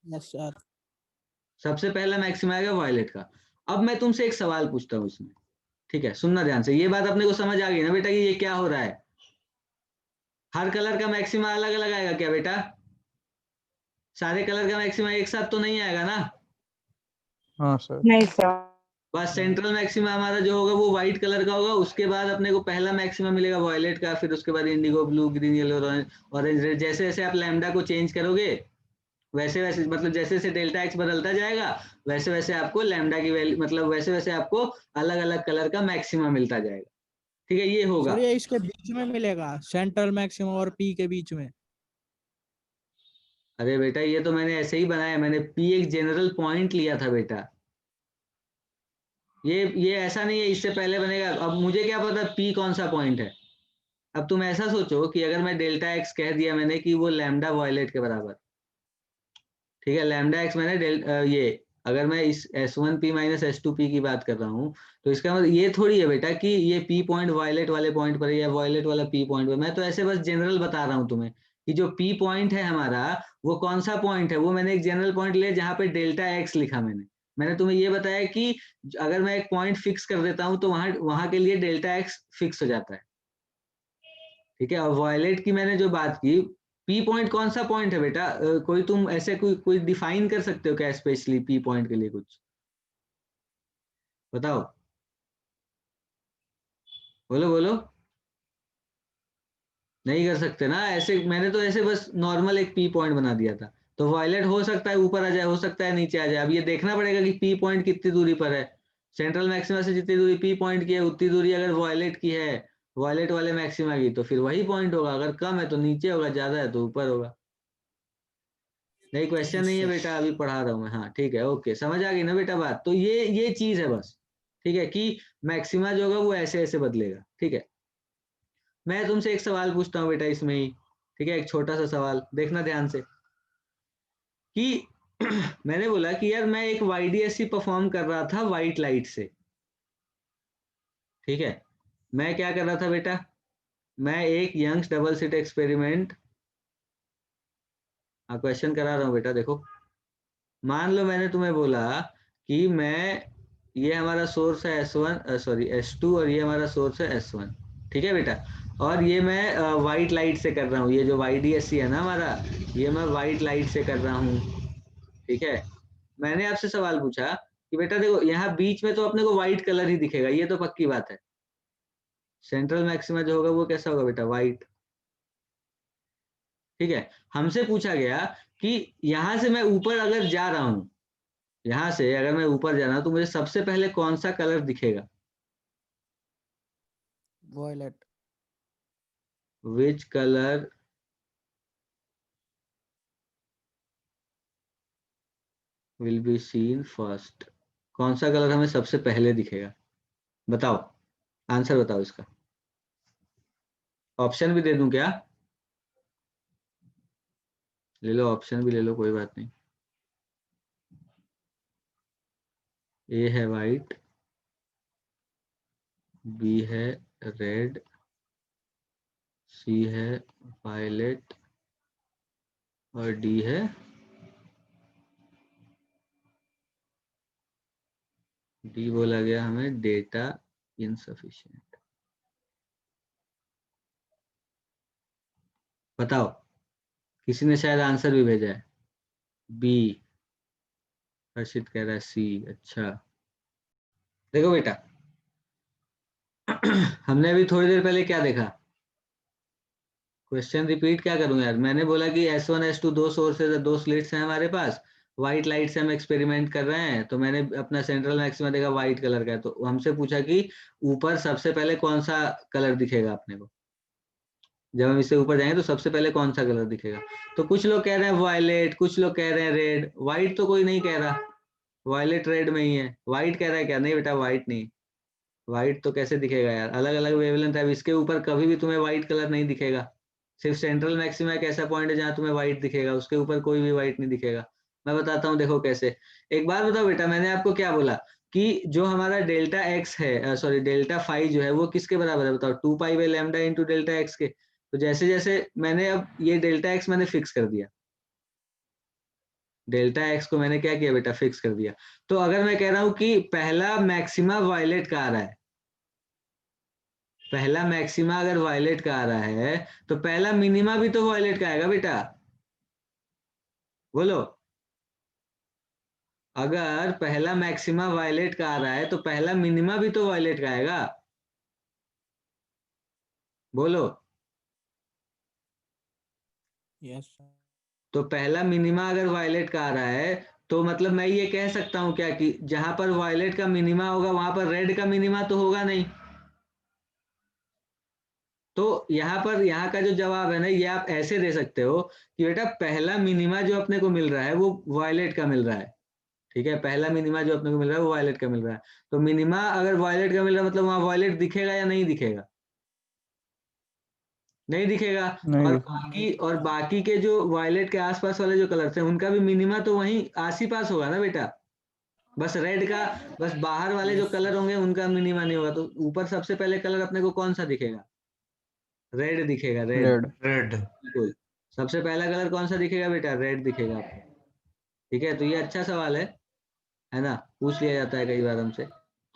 Yes sir. सबसे पहला मैक्सिमा आएगा वॉयलेट का। अब मैं तुमसे एक सवाल पूछता हूँ इसमें, ठीक है, सुनना ध्यान से, ये बात अपने को समझ आ गई ना बेटा कि ये क्या हो रहा है? हर कलर का मैक्सिमा अलग अलग आएगा क्या बेटा? सारे कलर का मैक्सिमा एक साथ तो नहीं आएगा ना? हाँ सर। नहीं सर। बस सेंट्रल मैक्सिमा हमारा जो होगा वो व्हाइट कलर का होगा, उसके बाद अपने को पहला मैक्सिमा मिलेगा वॉयलेट का, फिर उसके बाद Indigo, blue, green, yellow, orange, red. जैसे जैसे आप लैम्डा को चेंज करोगे वैसे वैसे, मतलब जैसे जैसे डेल्टा एक्स बदलता जाएगा वैसे वैसे आपको लैम्डा की वैल्यू, मतलब वैसे वैसे आपको अलग अलग कलर का मैक्सिमा मिलता जाएगा, ठीक है, ये होगा। सर ये इसके बीच में मिलेगा, सेंट्रल मैक्सिमम और पी के बीच में। अरे बेटा ये तो मैंने ऐसे ही बनाया, मैंने पी एक जनरल पॉइंट लिया था बेटा, ये ऐसा नहीं है इससे पहले बनेगा। अब मुझे क्या पता पी कौन सा पॉइंट है? अब तुम ऐसा सोचो कि अगर मैं डेल्टा एक्स कह दिया मैंने कि वो लैम्डा वॉयलेट के बराबर, ठीक है, लैम्डा एक्स मैंने ये अगर मैं इस S1P माइनस S2P की बात कर रहा हूँ, तो इसका मतलब ये थोड़ी है बेटा कि ये पी पॉइंट वायलेट वाले पॉइंट पर है या वायलेट वाला पी पॉइंट पर। मैं तो ऐसे बस जनरल बता रहा हूँ तुम्हें कि जो पी पॉइंट है हमारा वो कौन सा पॉइंट है, वो मैंने एक जनरल पॉइंट लिया जहाँ पे डेल्टा एक्स लिखा मैंने तुम्हें ये बताया कि अगर मैं एक पॉइंट फिक्स कर देता हूँ तो वहां वहां के लिए डेल्टा एक्स फिक्स हो जाता है, ठीक है। और वायलेट की मैंने जो बात की, पी पॉइंट कौन सा पॉइंट है बेटा? कोई तुम ऐसे कोई डिफाइन कर सकते हो क्या स्पेशली पी पॉइंट के लिए कुछ बताओ, बोलो बोलो। नहीं कर सकते ना ऐसे, मैंने तो ऐसे बस नॉर्मल एक पी पॉइंट बना दिया था। तो वायलेट हो सकता है ऊपर आ जाए, हो सकता है नीचे आ जाए, अब ये देखना पड़ेगा कि पी पॉइंट कितनी दूरी पर है। सेंट्रल मैक्सिमा से जितनी दूरी पी पॉइंट की है उतनी दूरी अगर वायलेट की है, वायलेट वाले मैक्सिमा की, तो फिर वही पॉइंट होगा, अगर कम है तो नीचे होगा, ज्यादा है तो ऊपर होगा। नहीं क्वेश्चन नहीं है बेटा, अभी पढ़ा रहा हूँ मैं, हाँ ठीक है, ओके, समझ आ गई ना बेटा बात? तो ये चीज है बस, ठीक है, कि मैक्सिमा जो होगा वो ऐसे ऐसे बदलेगा, ठीक है। मैं तुमसे एक सवाल पूछता हूँ बेटा इसमें ही, ठीक है, एक छोटा सा सवाल, देखना ध्यान से कि मैंने बोला कि यार मैं एक YDSC परफॉर्म कर रहा था व्हाइट लाइट से, ठीक है। मैं क्या कर रहा था बेटा, मैं एक यंग्स डबल स्लिट एक्सपेरिमेंट, हाँ क्वेश्चन करा रहा हूँ बेटा, देखो मान लो मैंने तुम्हें बोला कि मैं, ये हमारा सोर्स है S1 सॉरी S2 और ये हमारा सोर्स है S1, ठीक है बेटा। और ये मैं वाइट लाइट से कर रहा हूँ, ये जो YDSC है ना हमारा, ये मैं वाइट लाइट से कर रहा हूँ, ठीक है। मैंने आपसे सवाल पूछा कि बेटा देखो यहाँ बीच में तो अपने को व्हाइट कलर ही दिखेगा, ये तो पक्की बात है। सेंट्रल मैक्सिमा जो होगा वो कैसा होगा बेटा? व्हाइट। ठीक है, हमसे पूछा गया कि यहां से मैं ऊपर अगर जा रहा हूं, यहां से अगर मैं ऊपर जा रहा हूं तो मुझे सबसे पहले कौन सा कलर दिखेगा? Violet. Which colour will be seen first? कौन सा कलर हमें सबसे पहले दिखेगा? बताओ, आंसर बताओ इसका। ऑप्शन भी दे दूं क्या? ले लो, ऑप्शन भी ले लो, कोई बात नहीं। ए है वाइट, बी है रेड, सी है वायलेट और डी है डी बोला गया हमें डेटा इनसफिशिएंट। बताओ, किसी ने शायद आंसर भी भेजा है बी, हर्षित कह रहा है सी। अच्छा देखो बेटा, हमने अभी थोड़ी देर पहले क्या देखा? क्वेश्चन रिपीट क्या करूं यार, मैंने बोला कि S1 S2 दो सोर्सेज, दो स्लिट्स हैं हमारे पास, व्हाइट लाइट से हम एक्सपेरिमेंट कर रहे हैं, तो मैंने अपना सेंट्रल मैक्सिमा देखा व्हाइट कलर का है, तो हमसे पूछा कि ऊपर सबसे पहले कौन सा कलर दिखेगा अपने को, जब हम इससे ऊपर जाएंगे तो सबसे पहले कौन सा कलर दिखेगा? तो कुछ लोग कह रहे हैं वायलेट, कुछ लोग कह रहे हैं रेड, व्हाइट तो कोई नहीं कह रहा, वायलेट रेड में ही है। व्हाइट कह रहा है क्या? नहीं बेटा, व्हाइट नहीं, व्हाइट तो कैसे दिखेगा यार, अलग अलग वेवलेंथ है, इसके ऊपर कभी भी तुम्हें व्हाइट कलर नहीं दिखेगा। सिर्फ सेंट्रल मैक्सिमा एक ऐसा पॉइंट है जहां तुम्हें व्हाइट दिखेगा, उसके ऊपर कोई भी व्हाइट नहीं दिखेगा। मैं बताता हूँ, देखो कैसे। एक बार बताओ बेटा, मैंने आपको क्या बोला कि जो हमारा डेल्टा एक्स है, सॉरी डेल्टा फाई जो है वो किसके बराबर है? बताओ, 2 पाई/लैम्डा इंटू डेल्टा एक्स के। तो जैसे जैसे मैंने अब ये डेल्टा एक्स मैंने फिक्स कर दिया, डेल्टा एक्स को मैंने क्या किया बेटा? फिक्स कर दिया। तो अगर मैं कह रहा हूं कि पहला मैक्सिमा वायलेट का आ रहा है, पहला मैक्सिमा अगर वायलेट का आ रहा है तो पहला मिनिमा भी तो वायलेट का आएगा बेटा, बोलो। अगर पहला मैक्सिमा वायलेट का आ रहा है तो पहला मिनिमा भी तो वायलेट का आएगा, बोलो। यस। तो पहला मिनिमा अगर वायलेट का आ रहा है तो मतलब मैं ये कह सकता हूं क्या कि जहां पर वायलेट का मिनिमा होगा वहां पर रेड का मिनिमा तो होगा नहीं। तो यहाँ पर यहाँ का जो जवाब है ना, ये आप ऐसे दे सकते हो कि बेटा पहला मिनिमा जो अपने को मिल रहा है वो वायलेट का मिल रहा है, ठीक है, पहला मिनिमा जो अपने को मिल रहा है वो वायलेट का मिल रहा है। तो मिनिमा अगर वायलेट का मिल रहा है मतलब वहां वायलेट दिखेगा या नहीं दिखेगा? नहीं दिखेगा। नहीं और देखा। बाकी के जो वायलेट के आसपास वाले जो कलर्स हैं उनका भी मिनिमा तो वहीं आस ही पास होगा ना बेटा। बस रेड का, बस बाहर वाले जो कलर होंगे उनका मिनिमा नहीं होगा। तो ऊपर सबसे पहले कलर अपने को कौन सा दिखेगा? रेड दिखेगा, रेड। रेड। रेड। बिल्कुल, सबसे पहला कलर कौन सा दिखेगा बेटा? रेड दिखेगा आपको। ठीक है, तो ये अच्छा सवाल है ना, पूछ लिया जाता है कई बार हमसे।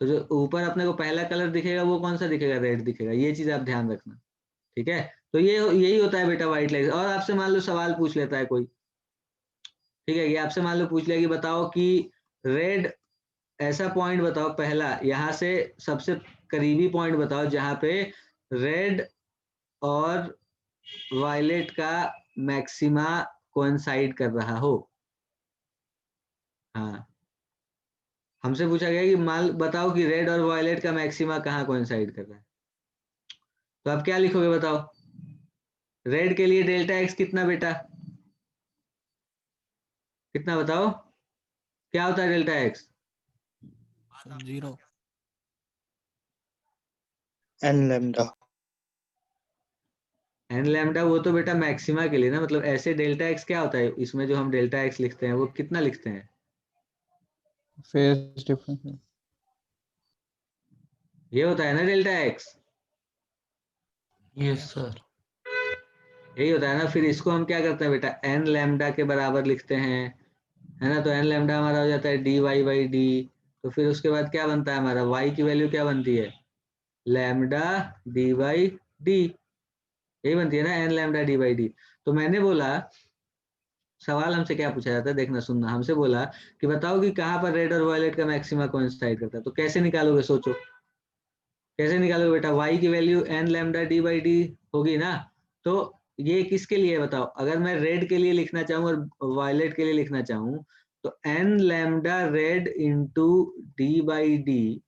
तो जो ऊपर अपने को पहला कलर दिखेगा वो कौन सा दिखेगा? रेड दिखेगा, ये चीज आप ध्यान रखना। ठीक है, तो ये यही होता है बेटा व्हाइट लाइट। और आपसे मान लो सवाल पूछ लेता है कोई, ठीक है, ये आपसे मान लो पूछ लिया कि बताओ कि रेड, ऐसा पॉइंट बताओ पहला, यहाँ से सबसे करीबी पॉइंट बताओ जहां पे रेड और वायलेट का मैक्सिमा कोइंसाइड कर रहा हो। हाँ, हमसे पूछा गया कि मान बताओ कि रेड और वायलेट का मैक्सिमा कहाँ कोइंसाइड कर रहा है। तो आप क्या लिखोगे बताओ? रेड के लिए डेल्टा एक्स कितना बेटा? कितना बताओ, क्या होता है delta x? 0। N lambda. N lambda वो तो बेटा मैक्सिमा के लिए ना, मतलब ऐसे डेल्टा एक्स क्या होता है इसमें जो हम डेल्टा एक्स लिखते हैं वो कितना लिखते हैं? Phase difference. ये होता है ना डेल्टा एक्स, यस सर। यही होता है ना। फिर इसको हम क्या करते हैं बेटा? एन लैम्डा के बराबर लिखते हैं, है ना। तो एन लैम्डा हमारा हो जाता है dy/d। तो फिर उसके बाद क्या बनता है हमारा? y की वैल्यू क्या बनती है? लैम्डा dy/d, यही बनती है ना, एन लैम्डा dy/d। तो मैंने बोला, सवाल हमसे क्या पूछा जाता है, देखना सुनना। हमसे बोला कि बताओ कि कहाँ पर रेड और वायलेट का मैक्सिमा कोइंसाइड करता है। तो कैसे निकालोगे, सोचो कैसे निकालोगे बेटा? y की वैल्यू एन लैम्डा dy/d होगी ना। तो ये किसके लिए है बताओ? अगर मैं रेड के लिए लिखना चाहूँ और वायलेट के लिए लिखना चाहूँ तो n lambda red into d by D,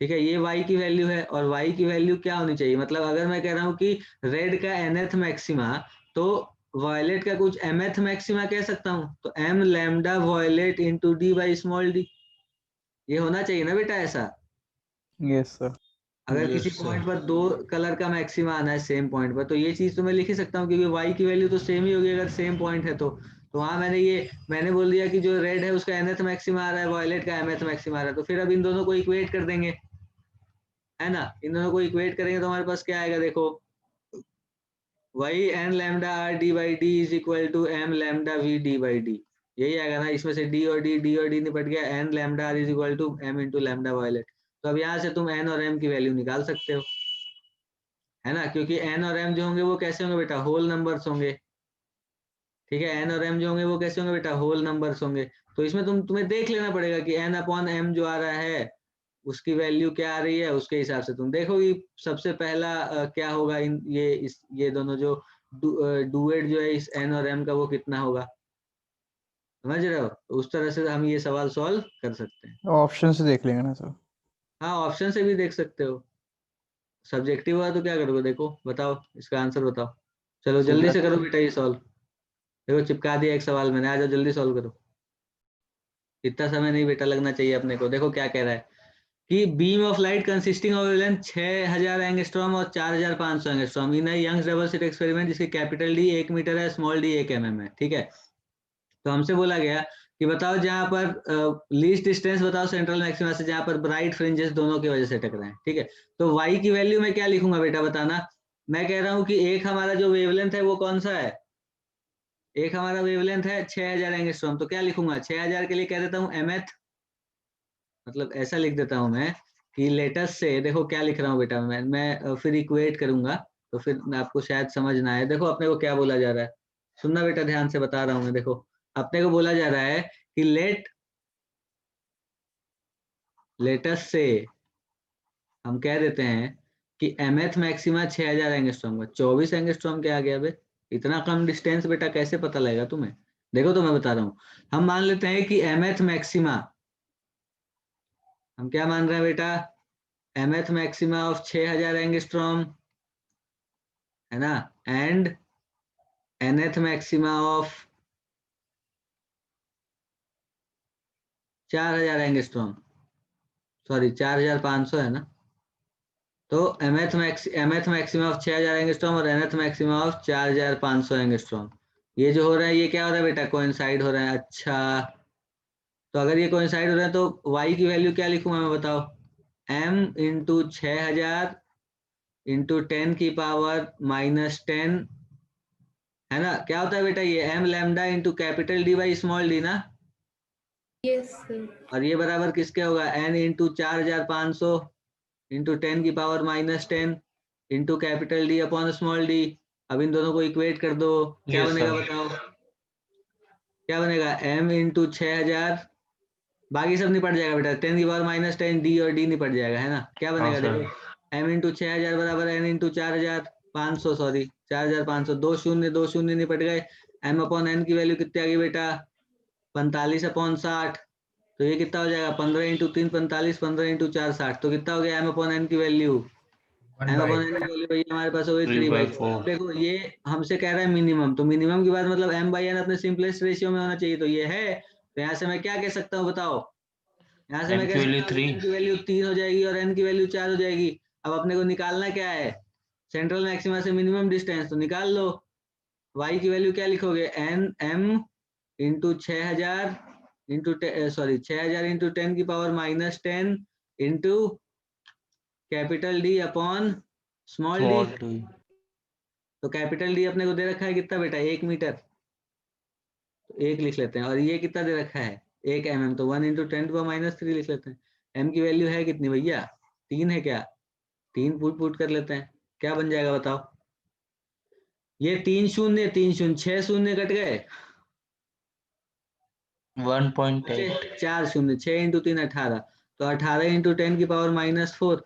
ठीक है, ये y की वैल्यू है और y की वैल्यू क्या होनी चाहिए? मतलब अगर मैं कह रहा हूँ कि रेड का nth मैक्सिमा तो वायलेट का कुछ mth मैक्सिमा कह सकता हूँ, तो m lambda violet into d by small d, ये होना चाहिए ना बेटा ऐसा। Yes sir. अगर Yes, किसी sir. पॉइंट पर दो कलर का मैक्सिमा आना है सेम पॉइंट पर, तो ये चीज तो मैं लिख ही सकता हूँ क्योंकि y की वैल्यू तो सेम ही होगी अगर सेम पॉइंट है तो वहां मैंने बोल दिया कि जो रेड है उसका nth मैक्सिमा आ रहा है, वायलेट का mth मैक्सिमा आ रहा है, तो फिर अब इन दोनों को इक्वेट कर देंगे, है ना। इन दोनों को इक्वेट करेंगे तो हमारे पास क्या आएगा देखो, वही n lambda r d by d is equal to m lambda v d by d, यही आएगा ना। इसमें से d और d निपट गया, n lambda r is equal to m into lambda violet. तो अब यहाँ से तुम n और m की वैल्यू निकाल सकते हो, है ना, क्योंकि n और m जो होंगे वो कैसे होंगे बेटा, होल नंबर्स होंगे, ठीक है। n और m जो होंगे वो कैसे होंगे बेटा, होल नंबर्स होंगे। तो इसमें तुम्हें देख लेना पड़ेगा कि n अपॉन m जो आ रहा है उसकी वैल्यू क्या आ रही है, उसके हिसाब से तुम देखो कि सबसे पहला क्या होगा, ये दोनों जो डुएट जो है इस n और m का वो कितना होगा, समझ रहे हो। तो उस तरह से हम ये सवाल सॉल्व कर सकते हैं। ऑप्शन से देख लेंगे ना सर। हाँ, ऑप्शन से भी देख सकते हो। सब्जेक्टिव हुआ तो क्या करोगे, देखो बताओ इसका आंसर बताओ। चलो जल्दी से करो बेटा ये सॉल्व। देखो चिपका दिया एक सवाल मैंने, आ जाओ जल्दी सॉल्व करो। इतना समय नहीं बेटा लगना चाहिए अपने को। देखो क्या कह रहा है कि beam of light consisting of length 6000 angstrom और 4500 angstrom in Young's double slit experiment, जिसकी कैपिटल डी 1 मीटर है, स्मॉल डी 1 mm है, ठीक है। तो हमसे बोला गया कि बताओ जहां पर लीस्ट डिस्टेंस बताओ सेंट्रल मैक्सिमा से जहां पर ब्राइट फ्रिंजेस दोनों की वजह से टकराए, ठीक है। तो y की वैल्यू में क्या लिखूंगा बेटा बताना। मैं कह रहा हूं कि एक हमारा जो वेवलेंथ है वो कौन सा है, एक हमारा वेवलेंथ है 6000 एंगस्ट्रॉम, तो क्या लिखूंगा 6000 के लिए कह देता हूँ mth, मतलब ऐसा लिख देता हूं मैं कि लेटेस्ट से, देखो क्या लिख रहा हूँ बेटा मैं फिर इक्वेट करूंगा तो फिर आपको शायद समझ ना आए। देखो अपने को क्या बोला जा रहा है, सुनना बेटा ध्यान से बता रहा हूँ मैं। देखो अपने को बोला जा रहा है कि लेटेस्ट से हम कह देते हैं कि mth मैक्सिमा 6000 एंगस्ट्रॉम का, 24 एंगस्ट्रॉम क्या आ गया बे, इतना कम डिस्टेंस बेटा कैसे पता लगेगा तुम्हें। देखो तो मैं बता रहा हूँ, हम मान लेते हैं कि mth मैक्सिमा, हम क्या मान रहे हैं बेटा, mth मैक्सिमा ऑफ 6000 एंगस्ट्रॉम, है ना, and nth maxima of 4000 angstrom, sorry 4500 है ना। तो mth मैक्सिमा ऑफ 6000 एंगस्ट्रॉम और nth मैक्सिमा ऑफ 4500 एंगस्ट्रॉम, ये जो हो रहा है ये क्या हो रहा है बेटा, कोइंसाइड हो रहा है। अच्छा, तो अगर ये कोइंसाइड हो रहा है तो y की वैल्यू क्या लिखूंगा मैं बताओ, m इंटू 6000 इंटू 10 की पावर -10, है ना। क्या होता है बेटा ये m lambda into capital D by small D ना, यस सर। और ये बराबर किसके होगा, n इंटू 4500 इंटू 10 की power -10 into capital D upon small D. अब इन दोनों को इक्वेट कर दो, क्या Yes, बनेगा sir. बताओ, क्या बनेगा m इंटू 6000, बाकी सब निपट जाएगा बेटा, 10 की पावर -10 डी और डी निपट जाएगा, है ना। क्या हाँ बनेगा सर. देखो, m इंटू 6000 बराबर n इंटू 4500, सॉरी 4500, दो शून्य निपट गए। m अपॉन n की वैल्यू कितनी आ गई बेटा, 45 अपॉन 60, तो ये कितना हो जाएगा 15 इंटू 3 45, 15 इंटू 4 60, तो कितना हो गया m अपॉन n की वैल्यू, m अपॉन n की वैल्यू भैया हमारे पास हो गई 3/4। अब देखो ये हमसे कह रहा है मिनिमम, तो मिनिमम की बात मतलब m/n अपने सिंपलेस्ट रेशियो में होना चाहिए, तो ये है। तो यहाँ से मैं क्या कह सकता हूँ बताओ, यहाँ से मैं M कह की वैल्यू सकता हूँ 3. m की वैल्यू 3 हो जाएगी और n की वैल्यू 4 हो जाएगी। अब अपने को निकालना क्या है, सेंट्रल मैक्सिमा से मिनिमम डिस्टेंस, तो निकाल लो। y की वैल्यू क्या लिखोगे, n m into 6000 into sorry 6000 into 10 की power -10 into capital D upon small D. Small d. तो कैपिटल डी अपने को दे रखा है कितना बेटा, 1 मीटर, तो 1 लिख लेते हैं। और ये कितना दे रखा है 1 mm, तो 1 इंटू 10⁻³ लिख लेते हैं। m की वैल्यू है कितनी भैया, 3 है क्या, 3 पुट कर लेते हैं, क्या बन जाएगा बताओ। ये 3 शून्य 6 शून्य कट गए, 1.8. 4 शून्य, 6 इंटू 3 18, तो 18 इंटू 10 की पावर -4,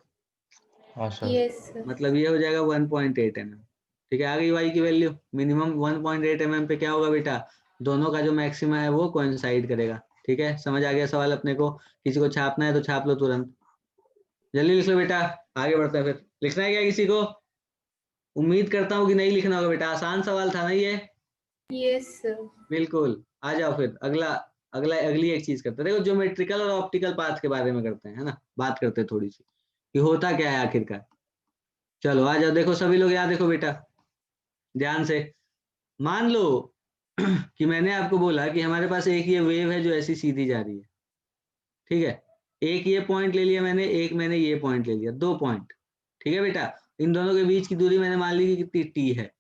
हाँ सर. Yes sir. मतलब ये हो जाएगा 1.8 mm, ठीक है, आ गई y की वैल्यू। मिनिमम 1.8 mm पे क्या होगा बेटा, दोनों का जो मैक्सिमा है वो कोइंसाइड करेगा। ठीक है, समझ आ गया सवाल अपने को? किसी को छापना है तो छाप लो तुरंत, जल्दी लिख लो बेटा, आगे बढ़ते हैं। फिर लिखना है क्या किसी को? उम्मीद करता हूँ कि नहीं लिखना होगा बेटा, आसान सवाल था ना ये। Yes, sir. बिल्कुल, आ जाओ फिर अगली एक चीज करते हैं। देखो ज्योमेट्रिकल और ऑप्टिकल पाथ के बारे में करते हैं, है ना, बात करते हैं थोड़ी सी कि होता क्या है आखिरकार। चलो आ जाओ, देखो सभी लोग यहाँ देखो बेटा ध्यान से। मान लो कि मैंने आपको बोला कि हमारे पास एक ये वेव है जो ऐसी सीधी जा रही है। ठीक है, एक ये पॉइंट ले लिया मैंने, एक मैंने ये पॉइंट ले लिया, 2 पॉइंट। ठीक है बेटा, इन दोनों के बीच की दूरी मैंने मान ली कि कितनी टी है।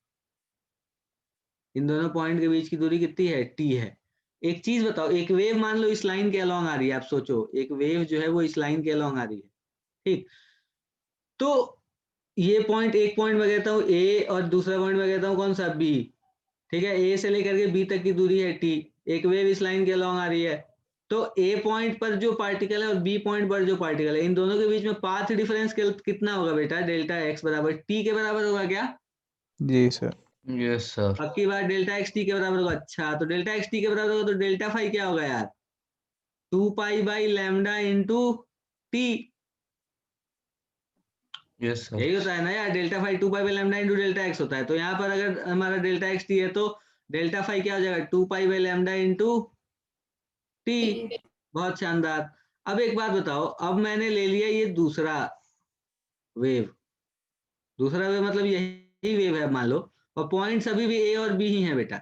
इन दोनों पॉइंट के बीच की दूरी कितनी है, टी है। एक चीज बताओ, एक वेव मान लो इस लाइन के अलोंग आ रही है। आप सोचो एक वेव जो है वो इस लाइन के अलोंग आ रही है। ठीक, तो ये पॉइंट, एक पॉइंट मैं कहता हूँ ए और दूसरा पॉइंट मैं कहता हूँ कौन सा, बी। ठीक है, ए से लेकर के बी तक की दूरी है टी। एक वेव इस लाइन के अलोंग आ रही है, तो ए पॉइंट पर जो पार्टिकल है और बी पॉइंट पर जो पार्टिकल है, इन दोनों के बीच में पाथ डिफरेंस कितना होगा बेटा, डेल्टा एक्स बराबर टी के बराबर होगा क्या? जी सर। Yes sir. पक्की बात, डेल्टा एक्स टी के बराबर होगा। अच्छा, तो डेल्टा एक्स टी के बराबर होगा तो डेल्टा फाई क्या होगा यार, 2 pi by lambda into t. Yes sir. यही होता है ना यार, delta phi 2 pi by lambda into delta x होता है। तो यहाँ पर अगर हमारा डेल्टा एक्स टी है तो डेल्टा फाई क्या हो जाएगा, 2 pi by lambda into T. बहुत शानदार। अब एक बात बताओ, अब मैंने ले लिया ये दूसरा वेव, दूसरा वेव मतलब यही वेव है मान लो, और पॉइंट्स अभी भी ए और बी ही हैं बेटा।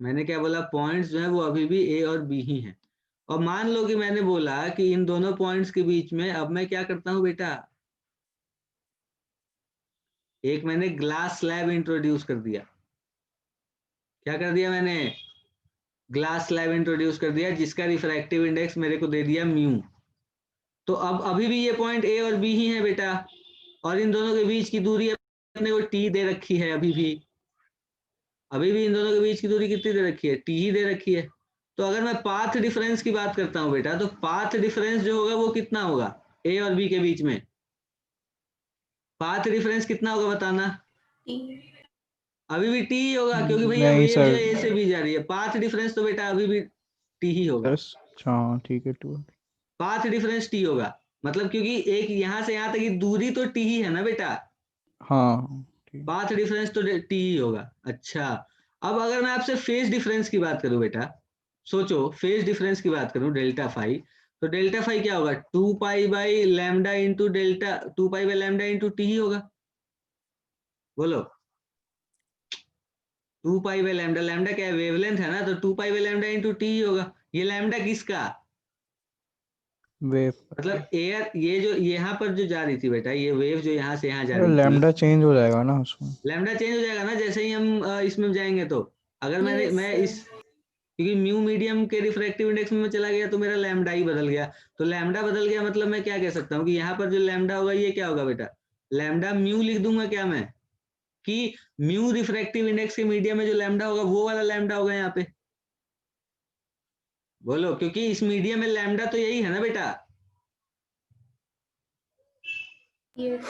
मैंने क्या बोला, पॉइंट्स जो है वो अभी भी ए और बी ही हैं। और मान लो कि मैंने बोला कि इन दोनों पॉइंट्स के बीच में अब मैं क्या करता हूं बेटा, एक मैंने ग्लास स्लैब इंट्रोड्यूस कर दिया। क्या कर दिया मैंने, ग्लास स्लैब इंट्रोड्यूस कर दिया, जिसका रिफ्रैक्टिव इंडेक्स मेरे को दे दिया म्यू। तो अब अभी भी ये पॉइंट ए और बी ही है बेटा, और इन दोनों के बीच की दूरी अपने को टी दे रखी है। अभी भी इन दोनों के बीच की दूरी कितनी दे रखी है, टी ही दे रखी है। तो अगर मैं पाथ डिफरेंस की बात करता हूं बेटा, तो पाथ डिफरेंस जो होगा वो कितना होगा ए और बी के बीच में, पाथ डिफरेंस कितना होगा बताना? अभी भी टी ही होगा, क्योंकि भैया नहीं वेव जो सर। है ए से बी जा रही है। पाथ डिफरेंस तो बेटा अभी भी टी ही होगा। हाँ ठीक है, 2। पाथ डिफरेंस टी होगा, मतलब क्योंकि एक यहां से यहां तक की दूरी तो टी ही है ना बेटा, हाँ ठीक। पाथ डिफरेंस तो टी ही होगा। अच्छा, अब अगर मैं आपसे फेज डिफरेंस की बात करूं बेटा, सोचो फेज डिफरेंस की बात करूं, डेल्टा फाई, तो डेल्टा फाई क्या होगा, 2 pi by lambda into delta, 2 pi by lambda into t ही होगा। बोलो, 2 पाई बाई लैम्डा, लैम्डा क्या है, वेवलेंथ है ना, तो 2 pi by lambda into t ही होगा। ये लैम्डा किसका, वेव। मतलब एयर, ये जो यहाँ पर जो जा रही थी बेटा, ये वेव जो यहाँ से यहाँ जा रही थी, लैम्डा चेंज हो जाएगा ना उसमें। लैम्डा चेंज हो जाएगा ना जैसे ही हम इसमें जाएंगे। तो अगर Yes, मैं sir. इस, क्योंकि म्यू मीडियम के रिफ्रैक्टिव इंडेक्स में चला गया तो मेरा लैम्डा ही बदल गया। तो लैम्डा बदल गया मतलब मैं क्या कह सकता हूँ कि यहाँ पर जो लैम्डा होगा ये क्या होगा बेटा, लैम्डा म्यू लिख दूंगा क्या मैं, कि म्यू रिफ्रैक्टिव इंडेक्स के मीडियम में जो लैम्डा होगा वो वाला लैम्डा होगा यहाँ पे। बोलो, क्योंकि इस मीडियम में लैम्डा तो यही है ना बेटा। Yes.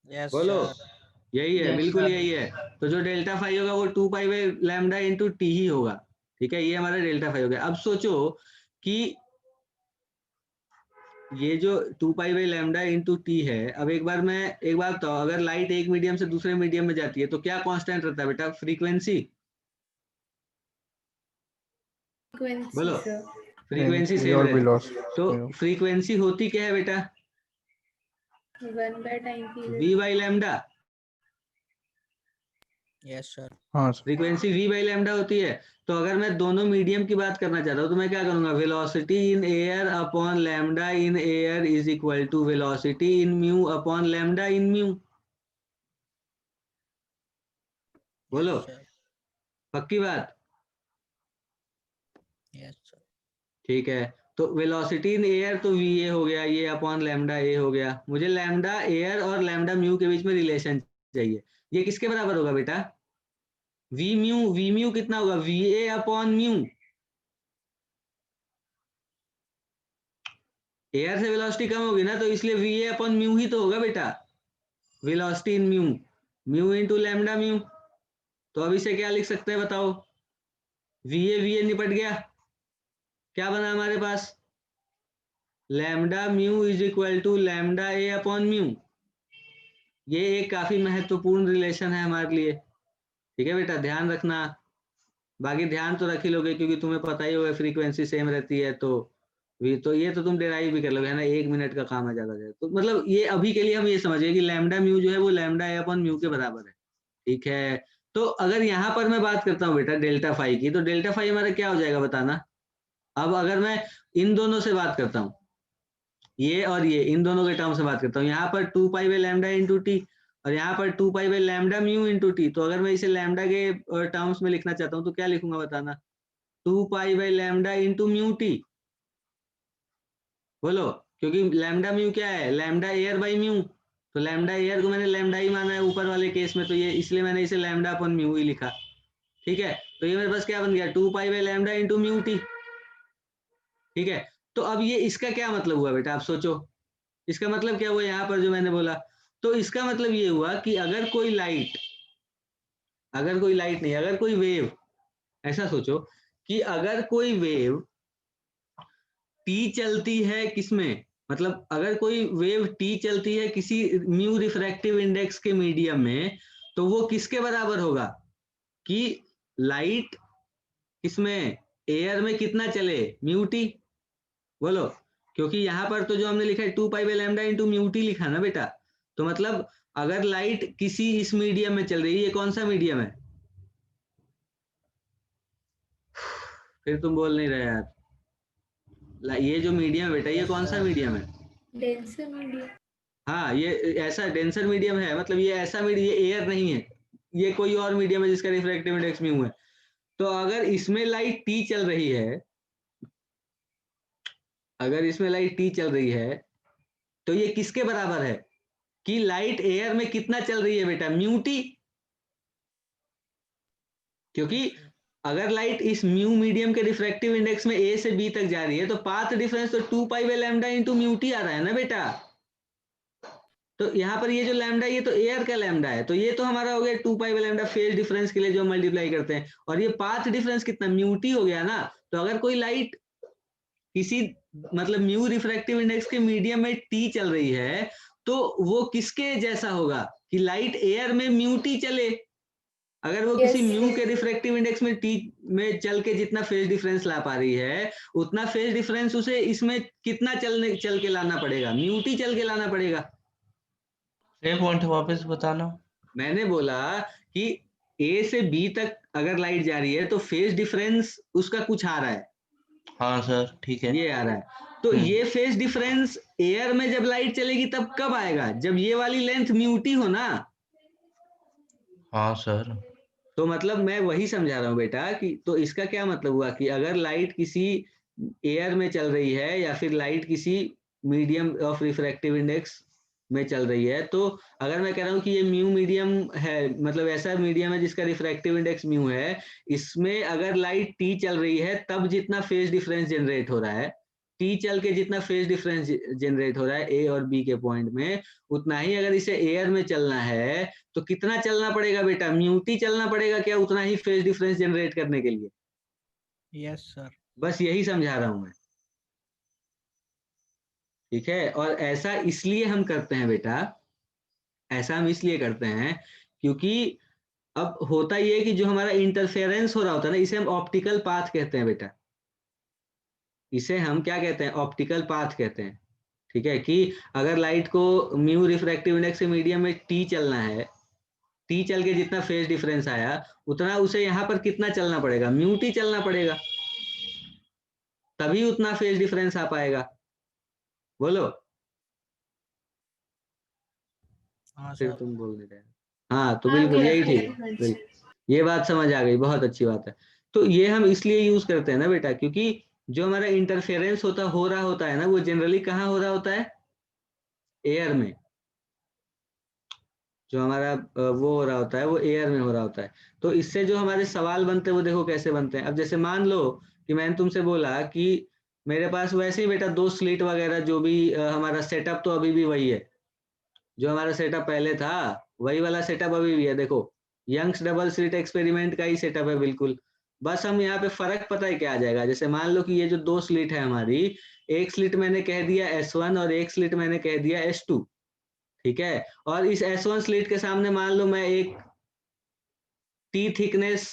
यस बोलो, सर। यही है, Yes, बिल्कुल sir. यही है। तो जो डेल्टा फाई होगा वो 2 pi by lambda into t ही होगा। ठीक है, ये हमारा डेल्टा फाई हो गया। अब सोचो कि ये जो 2 pi by lambda into T है, अब एक बात बताओ, अगर लाइट एक मीडियम से दूसरे मीडियम में जाती है तो क्या कांस्टेंट रहता है बेटा, फ्रीक्वेंसी। Frequency, बोलो, sir. फ्रीक्वेंसी फ्रीक्वेंसी सेम और रहती है। वेलोसिटी। तो फ्रीक्वेंसी होती क्या है बेटा, 1 by time period. V by lambda. Yes sir. हाँ sir. Frequency v by lambda होती है। तो अगर मैं दोनों मीडियम की बात करना चाहता हूँ तो मैं क्या करूंगा, velocity in air upon lambda in air is equal to velocity in mu upon lambda in mu. बोलो, यस सर। पक्की बात? Yes sir. ठीक है, तो वेलोसिटी इन एयर तो वी ए हो गया, ये अपॉन लैम्डा ए हो गया। मुझे लैम्डा एयर और लैम्डा म्यू के बीच में रिलेशन चाहिए। ये किसके बराबर होगा बेटा, वी म्यू कितना होगा, V A upon mu. Air से वेलोसिटी कम होगी ना, तो इसलिए वी ए अपॉन म्यू ही तो होगा बेटा, velocity in mu. Mu into lambda mu. तो अब इसे क्या लिख सकते हैं बताओ? वी ए निपट गया, क्या बना हमारे पास? Lambda mu is equal to lambda A upon mu. ये एक काफी महत्वपूर्ण रिलेशन है हमारे लिए, ठीक है बेटा, ध्यान रखना। बाकी ध्यान तो रख ही लोगे क्योंकि तुम्हें पता ही होगा फ्रीक्वेंसी सेम रहती है, तो ये तो तुम डेराइव भी कर लोगे, है ना, 1 मिनट का काम है ज्यादा से। तो मतलब ये अभी के लिए हम ये समझिए कि लैम्डा म्यू जो है वो लैम्डा ए अपॉन म्यू के बराबर है, ठीक है। तो अगर यहाँ पर मैं बात करता हूँ बेटा डेल्टा फाई की, तो डेल्टा फाई हमारा क्या हो जाएगा बताना? अब अगर मैं इन दोनों से बात करता हूँ, ये और ये, इन दोनों के टर्म से बात करता हूँ, यहाँ पर 2 pi by lambda into T और यहाँ पर 2 pi by lambda mu into T. तो अगर मैं इसे लैम्डा के टर्म्स में लिखना चाहता हूँ तो क्या लिखूंगा बताना? 2 pi by lambda into mu T. बोलो, क्योंकि लैम्डा म्यू क्या है? Lambda air by mu. तो लैम्डा एयर को मैंने लैम्डा ही माना है ऊपर वाले केस में, तो ये इसलिए मैंने इसे लैम्डा अपन म्यू ही लिखा, ठीक है। तो ये मेरे पास क्या बन गया? 2 pi by lambda into mu T, ठीक है। तो अब ये इसका क्या मतलब हुआ बेटा, आप सोचो, इसका मतलब क्या हुआ यहाँ पर जो मैंने बोला? तो इसका मतलब ये हुआ कि अगर कोई लाइट नहीं, अगर कोई वेव, ऐसा सोचो कि अगर कोई वेव टी चलती है किसमें, मतलब अगर कोई वेव टी चलती है किसी म्यू रिफ्रैक्टिव इंडेक्स के मीडियम में, तो वो किसके बराबर होगा? कि लाइट किसमें, एयर में कितना चले, म्यू टी। बोलो, क्योंकि यहाँ पर तो जो हमने लिखा है 2 pi by lambda into mu T लिखा ना बेटा, तो मतलब अगर लाइट किसी इस मीडियम में चल रही है, ये कौन सा मीडियम है? फिर तुम बोल नहीं रहे यार, ये जो मीडियम है बेटा, ये कौन सा मीडियम है? Denser medium. हाँ, ये ऐसा डेंसर मीडियम है, मतलब ये ऐसा मीडियम, ये एयर नहीं है, ये कोई और मीडियम है जिसका रिफ्रैक्टिव इंडेक्स म्यू है। तो अगर इसमें लाइट टी चल रही है, तो ये किसके बराबर है? कि लाइट एयर में कितना चल रही है बेटा, म्यू टी। क्योंकि अगर लाइट इस म्यू मीडियम के रिफ्रैक्टिव इंडेक्स में ए से बी तक जा रही है, तो पाथ डिफरेंस तो 2 pi by lambda into mu t आ रहा है ना बेटा। तो यहाँ पर ये जो लैम्डा, ये तो एयर का लैम्डा है, तो ये तो हमारा हो गया 2 pi by lambda phase difference के लिए जो मल्टीप्लाई करते हैं, और ये पाथ डिफरेंस कितना, म्यू टी हो गया ना। तो अगर कोई लाइट किसी मतलब म्यू रिफ्रैक्टिव इंडेक्स के मीडियम में टी चल रही है, तो वो किसके जैसा होगा? कि लाइट एयर में म्यू टी चले। अगर वो किसी म्यू के रिफ्रैक्टिव इंडेक्स में टी में चल के जितना फेज डिफरेंस ला पा रही है, उतना फेज डिफरेंस उसे इसमें कितना चल के लाना पड़ेगा, म्यू टी चल के लाना पड़ेगा। एक पॉइंट वापस बताना। मैंने बोला कि ए से बी तक अगर लाइट जा रही है तो फेज डिफरेंस उसका कुछ आ रहा है, हाँ सर, ठीक है। ये आ रहा है। तो ये फेज डिफरेंस एयर में जब लाइट चलेगी तब कब आएगा? जब ये वाली लेंथ म्यू टी हो ना। हाँ सर। तो मतलब मैं वही समझा रहा हूँ बेटा कि तो इसका क्या मतलब हुआ कि अगर लाइट किसी एयर में चल रही है या फिर लाइट किसी मीडियम ऑफ रिफ्रैक्टिव इंडेक्स में चल रही है, तो अगर मैं कह रहा हूँ कि ये म्यू मीडियम है, मतलब ऐसा मीडियम है जिसका रिफ्रैक्टिव इंडेक्स म्यू है, इसमें अगर लाइट टी चल रही है तब जितना फेज डिफरेंस जनरेट हो रहा है, टी चल के जितना फेज डिफरेंस जनरेट हो रहा है ए और बी के पॉइंट में, उतना ही अगर इसे एयर में चलना है तो कितना चलना पड़ेगा बेटा, म्यू टी चलना पड़ेगा क्या उतना ही फेज डिफरेंस जनरेट करने के लिए? Yes sir. बस यही समझा रहा हूं मैं, ठीक है। और ऐसा इसलिए हम करते हैं बेटा, ऐसा हम इसलिए करते हैं क्योंकि अब होता ये है कि जो हमारा इंटरफेरेंस हो रहा होता है ना, इसे हम ऑप्टिकल पाथ कहते हैं बेटा, इसे हम क्या कहते हैं, ऑप्टिकल पाथ कहते हैं, ठीक है। कि अगर लाइट को म्यू रिफ्रैक्टिव इंडेक्स के मीडियम में टी चलना है, टी चल के जितना फेज डिफरेंस आया उतना उसे यहाँ पर कितना चलना पड़ेगा, म्यू टी चलना पड़ेगा, तभी उतना फेज डिफरेंस आ पाएगा। बोलो, हाँ फिर सर। तुम बोल नहीं रहे। हाँ तो बिल्कुल यही ठीक, बिल्कुल ये बात समझ आ गई, बहुत अच्छी बात है। तो ये हम इसलिए यूज करते हैं ना बेटा, क्योंकि जो हमारा इंटरफेरेंस हो रहा होता है ना, वो जनरली कहाँ हो रहा होता है, एयर में। जो हमारा वो हो रहा होता है वो एयर में हो रहा होता है। तो इससे जो हमारे सवाल बनते हैं वो देखो कैसे बनते हैं। अब जैसे मान लो कि मैंने तुमसे बोला कि मेरे पास वैसे ही बेटा 2 स्लिट वगैरह जो भी हमारा सेटअप तो अभी भी वही है, जो हमारा सेटअप पहले था वही वाला सेटअप अभी भी है। देखो यंग्स डबल स्लिट एक्सपेरिमेंट का ही सेटअप है बिल्कुल। बस हम यहाँ पे फर्क पता है क्या आ जाएगा, जैसे मान लो कि ये जो 2 स्लिट है हमारी, एक स्लिट मैंने कह दिया S1 और एक स्लिट मैंने कह दिया S2, ठीक है। और इस S1 स्लिट के सामने मान लो मैं एक T थिकनेस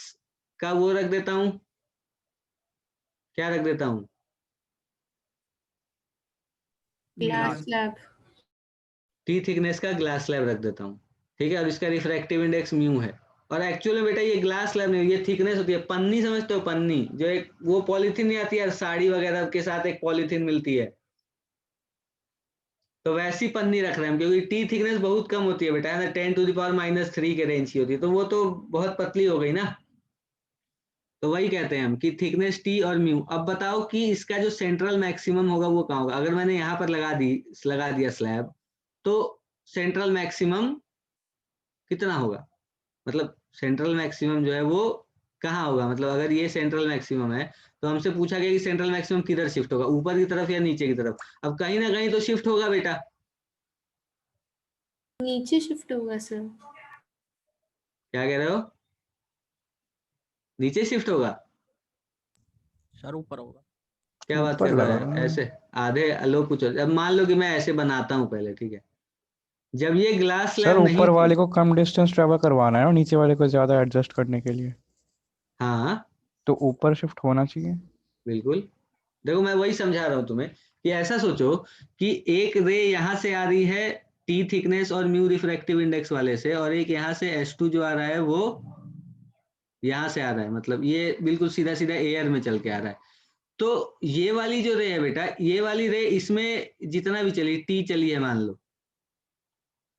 का वो रख देता हूं, क्या रख देता हूं, ग्लास स्लैब। T थिकनेस का ग्लास स्लैब रख देता हूं, ठीक है। और इसका रिफ्रैक्टिव इंडेक्स म्यू है। और एक्चुअली में बेटा ये ग्लास स्लैब नहीं, ये थिकनेस होती है, पन्नी समझते हो, पन्नी जो एक वो पॉलीथीन नहीं आती है साड़ी वगैरह के साथ, एक पॉलीथीन मिलती है, तो वैसी पन्नी रख रहे हैं हम, क्योंकि टी थिकनेस बहुत कम होती है बेटा, 10⁻³ के रेंज की होती है, तो वो तो बहुत पतली हो गई ना। तो वही कहते हैं हम कि थिकनेस टी और म्यू। अब बताओ कि इसका जो सेंट्रल मैक्सिमम होगा वो कहाँ होगा। अगर मैंने यहाँ पर लगा दिया स्लैब, तो सेंट्रल मैक्सिमम कितना होगा, मतलब सेंट्रल मैक्सिमम जो है वो कहाँ होगा। मतलब अगर ये सेंट्रल मैक्सिमम है तो हमसे पूछा गया कि सेंट्रल मैक्सिमम किधर शिफ्ट होगा, ऊपर की तरफ या नीचे की तरफ। अब कहीं ना कहीं तो शिफ्ट होगा बेटा। नीचे शिफ्ट होगा सर। क्या कह रहे हो, नीचे शिफ्ट होगा? सर ऊपर होगा। क्या बात ऊपर कर रहा लगा है, रहा हूँ। ऐसे आधे लोग कुछ। अब मान लो कि मैं ऐसे बनाता हूँ पहले, ठीक है। जब ये ग्लास सर स्लैब नहीं ऊपर थी, वाले को कम डिस्टेंस ट्रेवल करवाना है और नीचे वाले को ज्यादा एडजस्ट करने के लिए, हाँ तो ऊपर शिफ्ट होना चाहिए। बिल्कुल। देखो मैं वही समझा रहा हूँ तुम्हें कि ऐसा सोचो कि एक रे यहाँ से आ रही है टी थिकनेस और म्यू रिफ्रैक्टिव इंडेक्स वाले से, और एक यहाँ से S2 जो आ रहा है वो यहाँ से आ रहा है, मतलब ये बिल्कुल सीधा सीधा एयर में चल के आ रहा है। तो ये वाली जो रे है बेटा, ये वाली रे इसमें जितना भी चली, टी चली है मान लो,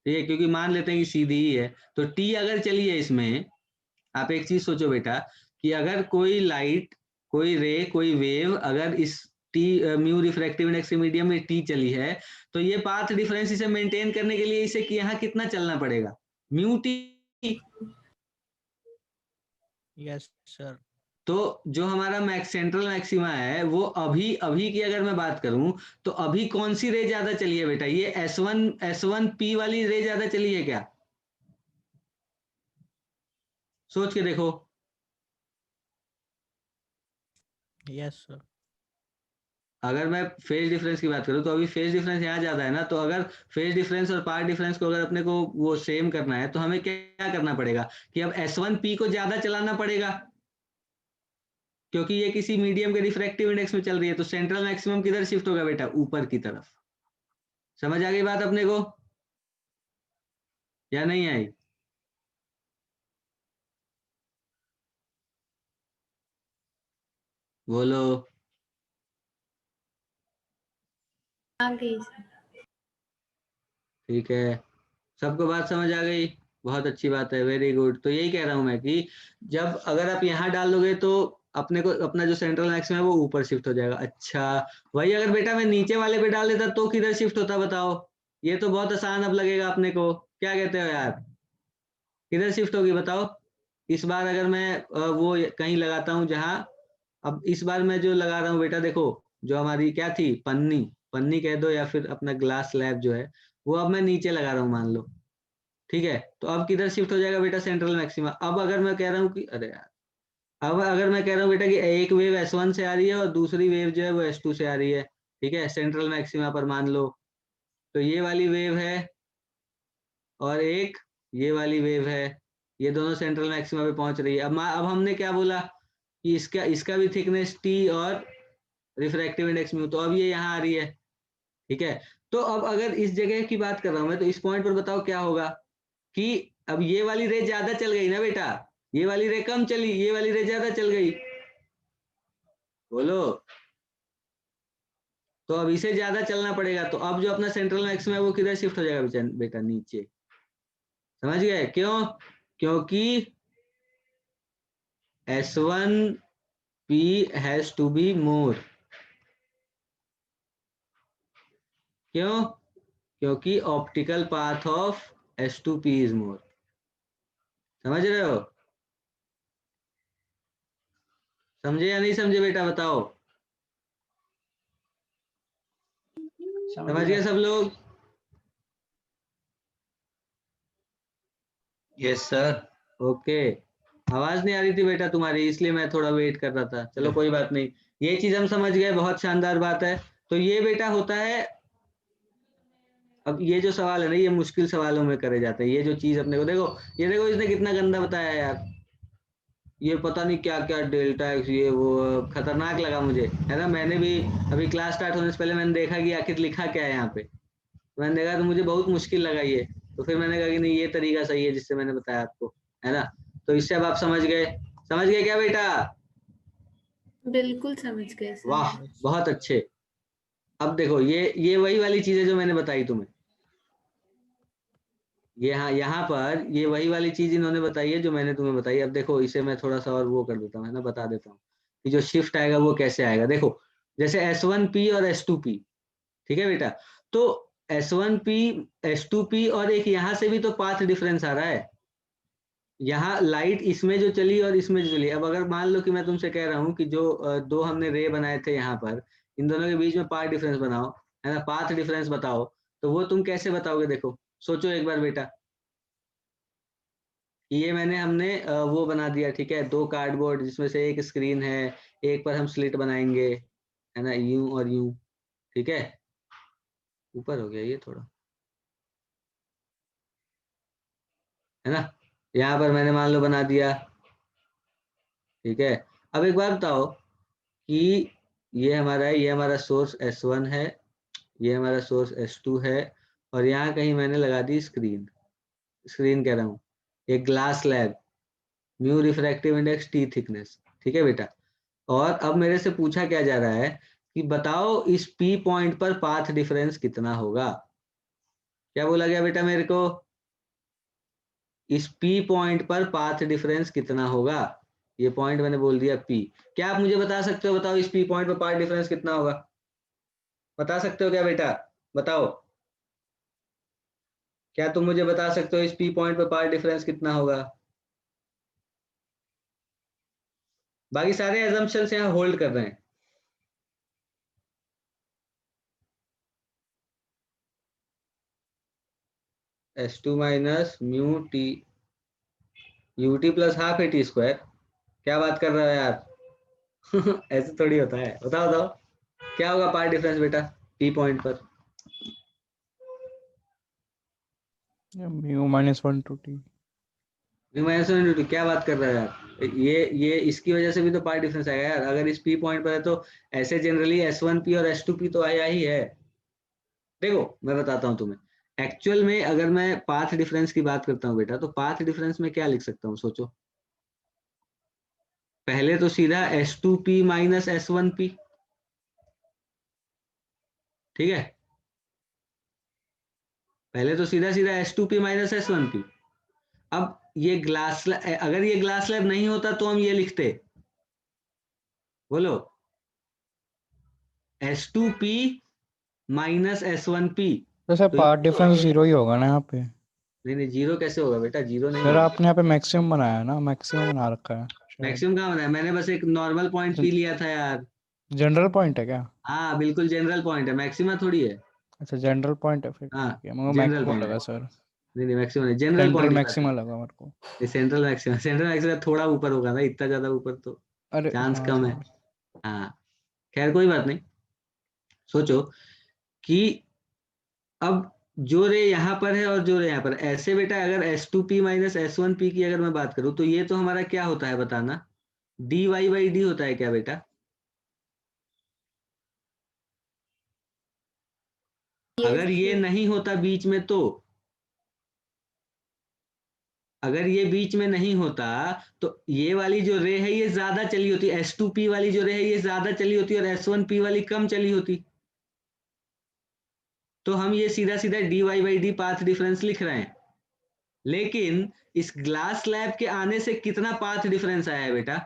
ठीक है, क्योंकि मान लेते हैं कि सीधी ही है, तो टी अगर चली है इसमें, आप एक चीज सोचो बेटा कि अगर कोई लाइट, कोई रे, कोई वेव अगर इस टी म्यू रिफ्रैक्टिव इंडेक्स के मीडियम में टी चली है, तो ये पाथ डिफरेंस इसे मेंटेन करने के लिए इसे कि यहाँ कितना चलना पड़ेगा, म्यू टी। Yes sir. तो जो हमारा सेंट्रल मैक्सिमा है वो अभी अभी की अगर मैं बात करूं, तो अभी कौन सी रे ज्यादा चली है बेटा, ये S1 P वाली रे ज्यादा चली है क्या, सोच के देखो। Yes sir. अगर मैं फेज डिफरेंस की बात करूं तो अभी फेज डिफरेंस यहाँ ज्यादा है ना, तो अगर फेज डिफरेंस और पाथ डिफरेंस को अगर अपने को वो सेम करना है तो हमें क्या करना पड़ेगा कि अब S1P को ज्यादा चलाना पड़ेगा, क्योंकि ये किसी मीडियम के रिफ्रैक्टिव इंडेक्स में चल रही है। तो सेंट्रल मैक्सिमम किधर शिफ्ट होगा बेटा, ऊपर की तरफ। समझ आ गई बात अपने को या नहीं आई? बोलो। आ गई सर। ठीक है, सबको बात समझ आ गई, बहुत अच्छी बात है, वेरी गुड। तो यही कह रहा हूं मैं कि जब अगर आप यहाँ डाल दोगे तो अपने को अपना जो सेंट्रल मैक्सिमम है वो ऊपर शिफ्ट हो जाएगा। अच्छा, वही अगर बेटा मैं नीचे वाले पे डाल देता तो किधर शिफ्ट होता बताओ। ये तो बहुत आसान अब लगेगा अपने को, क्या कहते हो यार, किधर शिफ्ट होगी बताओ। इस बार अगर मैं वो कहीं लगाता हूँ जहाँ, अब इस बार मैं जो लगा रहा हूँ बेटा, देखो जो हमारी क्या थी, पन्नी, पन्नी कह दो या फिर अपना ग्लास स्लैब जो है, वो अब मैं नीचे लगा रहा हूँ मान लो, ठीक है। तो अब किधर शिफ्ट हो जाएगा बेटा, सेंट्रल मैक्सिमा। अब अगर मैं कह रहा हूँ कि अरे यार, अब अगर मैं कह रहा हूँ बेटा कि एक वेव S1 से आ रही है और दूसरी वेव जो है वो S2 से आ रही है, ठीक है, सेंट्रल मैक्सिमा पर मान लो, तो ये वाली वेव है और एक ये वाली वेव है, ये दोनों सेंट्रल मैक्सिमा पे पहुंच रही है। अब हमने क्या बोला कि इसका इसका भी थिकनेस टी और रिफ्रैक्टिव इंडेक्स म्यू, तो अब ये यहाँ आ रही है, ठीक है। तो अब अगर इस जगह की बात कर रहा हूं मैं, तो इस पॉइंट पर बताओ क्या होगा कि अब ये वाली रे ज्यादा चल गई ना बेटा, ये वाली रे कम चली, ये वाली रे ज्यादा चल गई, बोलो। तो अब इसे ज्यादा चलना पड़ेगा, तो अब जो अपना सेंट्रल मैक्सिमम है वो किधर शिफ्ट हो जाएगा बेटा, नीचे। समझ गए क्यों, क्योंकि S1P has to be more। क्यों, क्योंकि optical path of S2P is more. समझ रहे हो, समझे या नहीं समझे बेटा बताओ, समझ गए सब लोग? Yes sir. ओके, आवाज नहीं आ रही थी बेटा तुम्हारी, इसलिए मैं थोड़ा वेट कर रहा था। चलो कोई बात नहीं, ये चीज हम समझ गए, बहुत शानदार बात है। तो ये बेटा होता है, अब ये जो सवाल है ना, ये मुश्किल सवालों में करे जाते हैं। ये जो चीज अपने को देखो, ये देखो इसने कितना गंदा बताया यार, ये पता नहीं क्या क्या डेल्टा एक्स, ये वो, खतरनाक लगा मुझे, है ना। मैंने भी अभी क्लास स्टार्ट होने से पहले मैंने देखा कि आखिर लिखा क्या है यहाँ पे, मैंने देखा तो मुझे बहुत मुश्किल लगा ये। तो फिर मैंने कहा कि नहीं, ये तरीका सही है जिससे मैंने बताया आपको, है ना। तो इससे अब आप समझ गए क्या बेटा? बिल्कुल समझ गए सर। वाह, बहुत अच्छे। अब देखो, ये वही वाली चीज है जो मैंने बताई तुम्हें। यहाँ पर ये वही वाली चीज इन्होंने बताई है जो मैंने तुम्हें बताई। अब देखो, इसे मैं थोड़ा सा और वो कर देता हूँ, है ना, बता देता हूँ कि जो शिफ्ट आएगा वो कैसे आएगा। देखो, जैसे S1P और S2P, ठीक है बेटा। तो S1P, S2P, और एक यहाँ से भी तो पाथ डिफरेंस आ रहा है। यहाँ लाइट इसमें जो चली और इसमें जो चली, अब अगर मान लो कि मैं तुमसे कह रहा हूँ कि जो दो हमने रे बनाए थे यहाँ पर, इन दोनों के बीच में पाथ डिफरेंस बनाओ, है ना, पाथ डिफरेंस बताओ, तो वो तुम कैसे बताओगे? देखो, सोचो एक बार बेटा। ये हमने वो बना दिया, ठीक है, दो कार्डबोर्ड जिसमें से एक स्क्रीन है, एक पर हम स्लिट बनाएंगे, है ना, यूं और यूं, ठीक है। ऊपर हो गया ये थोड़ा, है ना। यहाँ पर मैंने मान लो बना दिया, ठीक है। अब एक बात बताओ कि ये हमारा सोर्स S1 है, ये हमारा सोर्स S2 है, और यहाँ कहीं मैंने लगा दी स्क्रीन कह रहा हूँ, एक glass slab, mu refractive index, T thickness, ठीक है बेटा। और अब मेरे से पूछा क्या जा रहा है कि बताओ इस P पॉइंट पर पाथ डिफरेंस कितना होगा। क्या बोला गया बेटा मेरे को? इस P पॉइंट पर पाथ डिफरेंस कितना होगा। ये पॉइंट मैंने बोल दिया P। क्या आप मुझे बता सकते हो? बताओ इस P पॉइंट पर पाथ डिफरेंस कितना होगा, बता सकते हो क्या बेटा? बताओ, क्या तुम मुझे बता सकते हो इस P पॉइंट पर पाथ डिफरेंस कितना होगा? बाकी सारे एजम्पशंस यहाँ होल्ड कर रहे हैं। S2 minus mu T UT plus half AT square. क्या बात कर रहे हो यार? ऐसे थोड़ी होता है। बताओ बताओ, क्या होगा पार्ट डिफरेंस बेटा P पॉइंट पर? Mu -1/2t। Mu minus 1/2। क्या बात कर रहे हो यार? ये इसकी वजह से भी तो पार्ट डिफरेंस आएगा यार। अगर इस P पॉइंट पर है तो ऐसे जनरली S1P और S2P तो आया ही है। देखो मैं बताता हूँ तुम्हें, एक्चुअल में अगर मैं पाथ डिफरेंस की बात करता हूँ बेटा, तो पाथ डिफरेंस में क्या लिख सकता हूँ? सोचो, पहले तो सीधा S2P माइनस S1P, ठीक है। पहले तो सीधा सीधा S2P माइनस S1P। अब ये अगर ये ग्लास स्लैब नहीं होता तो हम ये लिखते, बोलो, S2P माइनस S1P। तो सर तो पार्ट डिफरेंस 0 ही होगा ना यहाँ पे? नहीं नहीं, जीरो कैसे होगा बेटा? जीरो नहीं सर होगा। आपने यहाँ पे मैक्सिमम बनाया है ना, मैक्सिमम बना रखा है शायद। मैक्सिमम कहाँ बनाया? मैंने बस एक नॉर्मल पॉइंट P लिया था यार। जनरल पॉइंट है क्या? हाँ बिल्कुल जनरल पॉइंट है, मैक्सिमा थोड़ी है। अच्छा जनरल पॉइंट है, फिर हाँ ठीक है। मुझे जनरल मैक्सिमम पॉइंट है। लगा सर। नहीं नहीं, मैक्सिमम नहीं, जनरल सेंट्रल पॉइंट की बात मैक्सिमम है। लगा मेरे को। ये सेंट्रल मैक्सिमा थोड़ा ऊपर होगा ना, इतना ज्यादा ऊपर तो अरे चांस हाँ कम है। सर। हाँ, खैर कोई बात नहीं। सोचो कि अब जो रे यहाँ पर है और जो रे यहाँ पर, ऐसे बेटा अगर S2P माइनस S1P की अगर मैं बात करूँ तो ये तो हमारा क्या होता है बताना? dy/d होता है क्या बेटा? अगर ये नहीं होता बीच में तो, अगर ये बीच में नहीं होता तो ये वाली जो रे है ये ज्यादा चली होती, S2P वाली जो रे है ये ज्यादा चली होती और S1P वाली कम चली होती। तो हम ये सीधा सीधा dy/d पाथ डिफरेंस लिख रहे हैं। लेकिन इस ग्लास स्लैब के आने से कितना पाथ डिफरेंस आया है बेटा?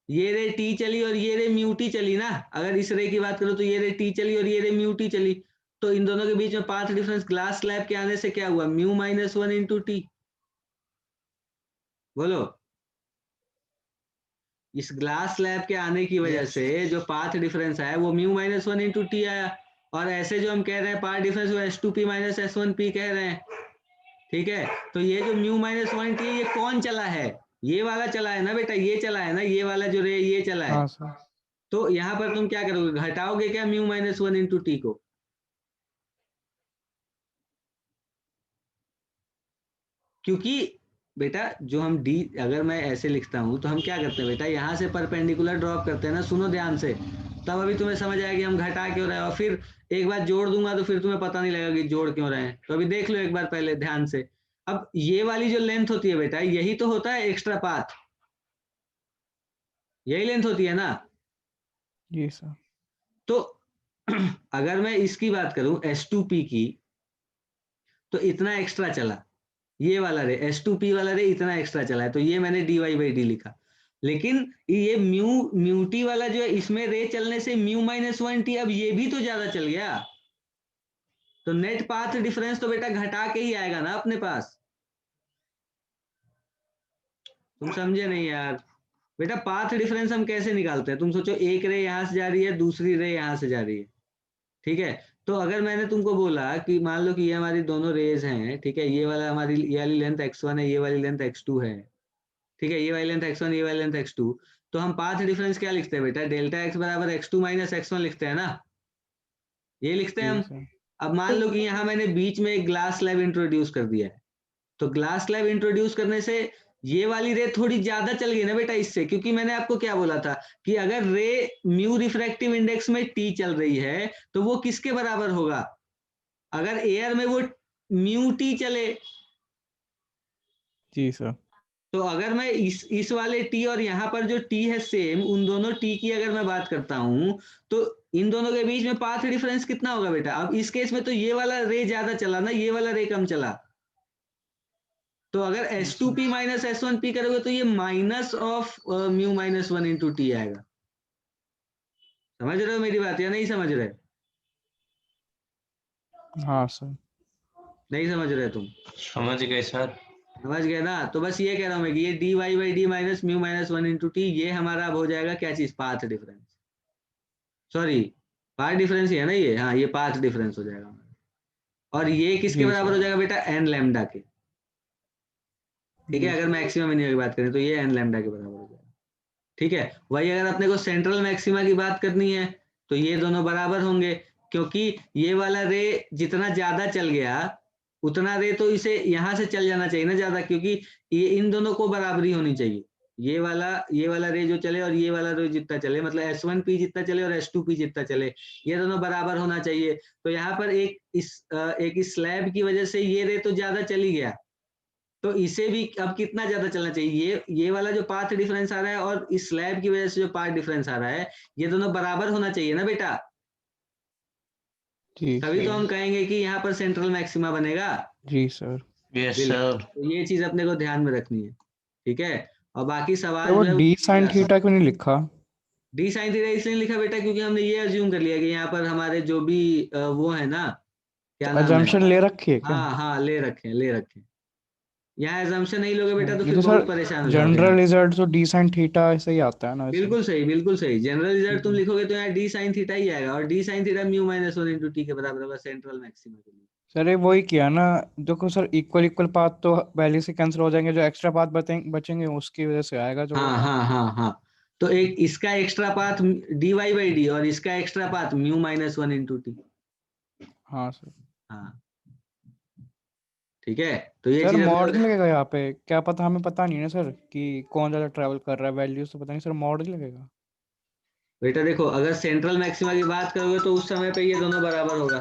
ये रे टी चली और ये रे म्यू टी चली ना। अगर इस रे की बात करो तो ये रे टी चली और ये रे म्यू टी चली, तो इन दोनों के बीच में पाथ डिफरेंस ग्लास स्लैब के आने से क्या हुआ? Mu minus 1 into T. बोलो, इस ग्लास स्लैब के आने की वजह से जो पाथ डिफरेंस आया वो म्यू माइनस 1 इंटू टी आया। और ऐसे जो हम कह रहे हैं पाथ डिफरेंस वो S2P माइनस S1P कह रहे हैं। ठीक है, तो ये जो म्यू माइनस 1t ये कौन चला है? ये वाला चला है ना बेटा, ये चला है ना, ये वाला जो रे ये चला है। हाँ सर। तो यहाँ पर तुम क्या करोगे, घटाओगे क्या म्यू माइनस 1 इंटू टी को? क्योंकि बेटा जो हम डी, अगर मैं ऐसे लिखता हूं तो हम क्या करते हैं बेटा, यहाँ से परपेंडिकुलर ड्रॉप करते हैं ना, सुनो ध्यान से, तब अभी तुम्हें समझ आएगा कि हम घटा क्यों रहे हैं, और फिर एक बार जोड़ दूंगा तो फिर तुम्हें पता नहीं लगेगा कि जोड़ क्यों रहे हैं। तो अभी देख लो एक बार पहले ध्यान से। अब ये वाली जो लेंथ होती है बेटा, यही तो होता है एक्स्ट्रा पाथ, यही लेंथ होती है ना। जी सर। तो अगर मैं इसकी बात करूं S2P की, तो इतना एक्स्ट्रा चला, ये वाला रे S2P वाला रे इतना एक्स्ट्रा चला है, तो ये मैंने dy/d लिखा। लेकिन ये म्यू टी वाला जो है, इसमें रे चलने से म्यू माइनस 1t, अब ये भी तो ज्यादा चल गया, तो नेट पाथ डिफरेंस तो बेटा घटा के ही आएगा ना अपने पास। तुम समझे नहीं यार बेटा, पाथ डिफरेंस हम कैसे निकालते हैं? तुम सोचो, एक रे यहां से जा रही है, दूसरी रे यहां से जा रही है, ठीक है। तो अगर मैंने तुमको बोला कि मान लो कि ये हमारी दोनों रेज हैं, ठीक है, ये वाला हमारी ये वाली लेंथ x1 है, ये वाली लेंथ x2 है, ठीक है, ये वाली लेंथ x1, ये वाली लेंथ x2, तो हम पाथ डिफरेंस क्या लिखते हैं बेटा, डेल्टा x बराबर x2 माइनस x1 लिखते हैं ना, ये लिखते हैं जी हम। सर। अब मान लो कि यहाँ मैंने बीच में एक ग्लास स्लैब इंट्रोड्यूस कर दिया है, तो ग्लास स्लैब इंट्रोड्यूस करने से ये वाली रे थोड़ी ज्यादा चल गई ना बेटा इससे, क्योंकि मैंने आपको क्या बोला था कि अगर रे म्यू रिफ्रैक्टिव इंडेक्स में टी चल रही है तो वो किसके बराबर होगा, अगर एयर में वो म्यू टी चले। जी सर। तो अगर मैं इस वाले टी और यहाँ पर जो टी है सेम, उन दोनों टी की अगर मैं बात करता हूं, तो इन दोनों के बीच में पाथ डिफरेंस कितना होगा बेटा? अब इस केस में तो ये वाला रे ज्यादा चला ना, ये वाला रे कम चला, तो अगर S2P माइनस S1P करोगे तो ये minus of mu minus 1 into T आएगा। समझ रहे हो मेरी बात या नहीं समझ रहे? हाँ सर। नहीं समझ रहे तुम? समझ गए सर। समझ गए ना? तो बस ये कह रहा हूं मैं कि ये dy/d minus mu minus 1 into t, ये हमारा अब हो जाएगा क्या चीज, path difference, sorry path difference ही है ना ये, हाँ ये पाथ डिफरेंस हो जाएगा हमारा। और ये किसके जी बराबर सर। हो जाएगा बेटा, एन लैम्डा के, ठीक है। जी अगर सर। मैक्सिमम एनर्जी की बात करें तो ये एन लैम्डा के बराबर हो जाएगा, ठीक है। वही अगर अपने को सेंट्रल मैक्सिमा की बात करनी है तो ये दोनों बराबर होंगे, क्योंकि ये वाला रे जितना ज्यादा चल गया उतना रे तो इसे यहां से चल जाना चाहिए ना ज्यादा, क्योंकि ये इन दोनों को बराबरी होनी चाहिए, ये वाला रे जो चले और ये वाला रे जितना चले, मतलब S1P जितना चले और S2P जितना चले, ये दोनों बराबर होना चाहिए। तो यहाँ पर एक स्लैब की वजह से ये रे तो ज्यादा चली गया, तो इसे भी अब कितना ज्यादा चलना चाहिए, ये वाला जो पाथ डिफरेंस आ रहा है और इस स्लैब की वजह से जो पाथ डिफरेंस आ रहा है, ये दोनों बराबर होना चाहिए ना बेटा, जी तभी तो सर। हम कहेंगे कि यहाँ पर सेंट्रल मैक्सिमा बनेगा। जी सर। यस बिल्कुल, सर। तो ये चीज अपने को ध्यान में रखनी है, ठीक है। और बाकी तो सवाल वो जो है डी साइन थीटा क्यों नहीं लिखा? डी साइन थीटा इसलिए लिखा बेटा क्योंकि हमने ये अज्यूम कर लिया कि यहाँ पर हमारे जो भी वो है ना, क्या नाम है, अजम्पशन ले रखी है क्या? हाँ हाँ ले रखे ले रखे। यहाँ एजम्पशन नहीं लोगे बेटा तो नहीं फिर तो बहुत सर, परेशान हो जाओगे जनरल यहाँ। रिजल्ट तो डी साइन थीटा ऐसे ही आता है ना वैसे। बिल्कुल सही, बिल्कुल सही, जनरल रिजल्ट तुम हम्म। लिखोगे तो यहाँ डी साइन थीटा ही आएगा, और D sine theta mu minus 1 into T के बराबर होगा सेंट्रल मैक्सिमा के लिए। सर ये वही किया ना, देखो सर इक्वल इक्वल पाथ तो पहले से कैंसिल हो जाएंगे, जो एक्स्ट्रा पाथ बचेंगे उसकी वजह से आएगा जो। हाँ हाँ हाँ हाँ, तो एक इसका एक्स्ट्रा पाथ dy/d और इसका extra path mu minus 1 into T. हाँ सर। हाँ ठीक है, तो ये सर चीज अपने मॉड नहीं को लगेगा यहाँ पे? क्या पता, हमें पता नहीं है ना सर कि कौन ज़्यादा ट्रैवल कर रहा है, वैल्यूज तो पता नहीं सर, मॉड नहीं लगेगा? बेटा देखो, अगर सेंट्रल मैक्सिमा की बात करोगे तो उस समय पे ये दोनों बराबर होगा,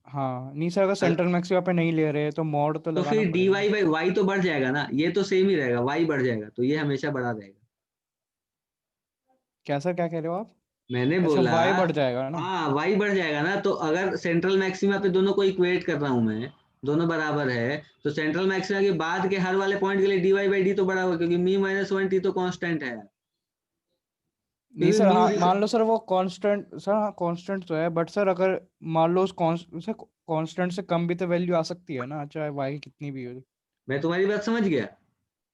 हाँ नहीं सर, अगर सेंट्रल मैक्सिमा पे नहीं ले रहे तो मॉड तो तो लगाना फिर dy पड़ेगा। बाई वाई तो बढ़ जाएगा ना, ये तो सेम ही रहेगा, y बढ़ जाएगा, तो ये हमेशा बढ़ा रहेगा। क्या सर, क्या कह रहे हो आप? मैंने अच्छा बोला, वाई बढ़ जाएगा ना? हाँ y बढ़ जाएगा ना, तो अगर सेंट्रल मैक्सिमा पे दोनों को इक्वेट कर रहा हूं मैं, दोनों बराबर है, तो सेंट्रल मैक्सिमा के बाद के हर वाले पॉइंट के लिए dy/d तो बड़ा होगा, क्योंकि म्यू माइनस 1t तो कांस्टेंट है, नहीं क्योंकि सर, म्यू हाँ मान लो सर वो कांस्टेंट, सर हाँ कांस्टेंट तो है, बट सर अगर मान लो उस कांस्टेंट से कम भी तो वैल्यू आ सकती है ना, चाहे वाई कितनी भी हो। मैं तुम्हारी बात समझ गया,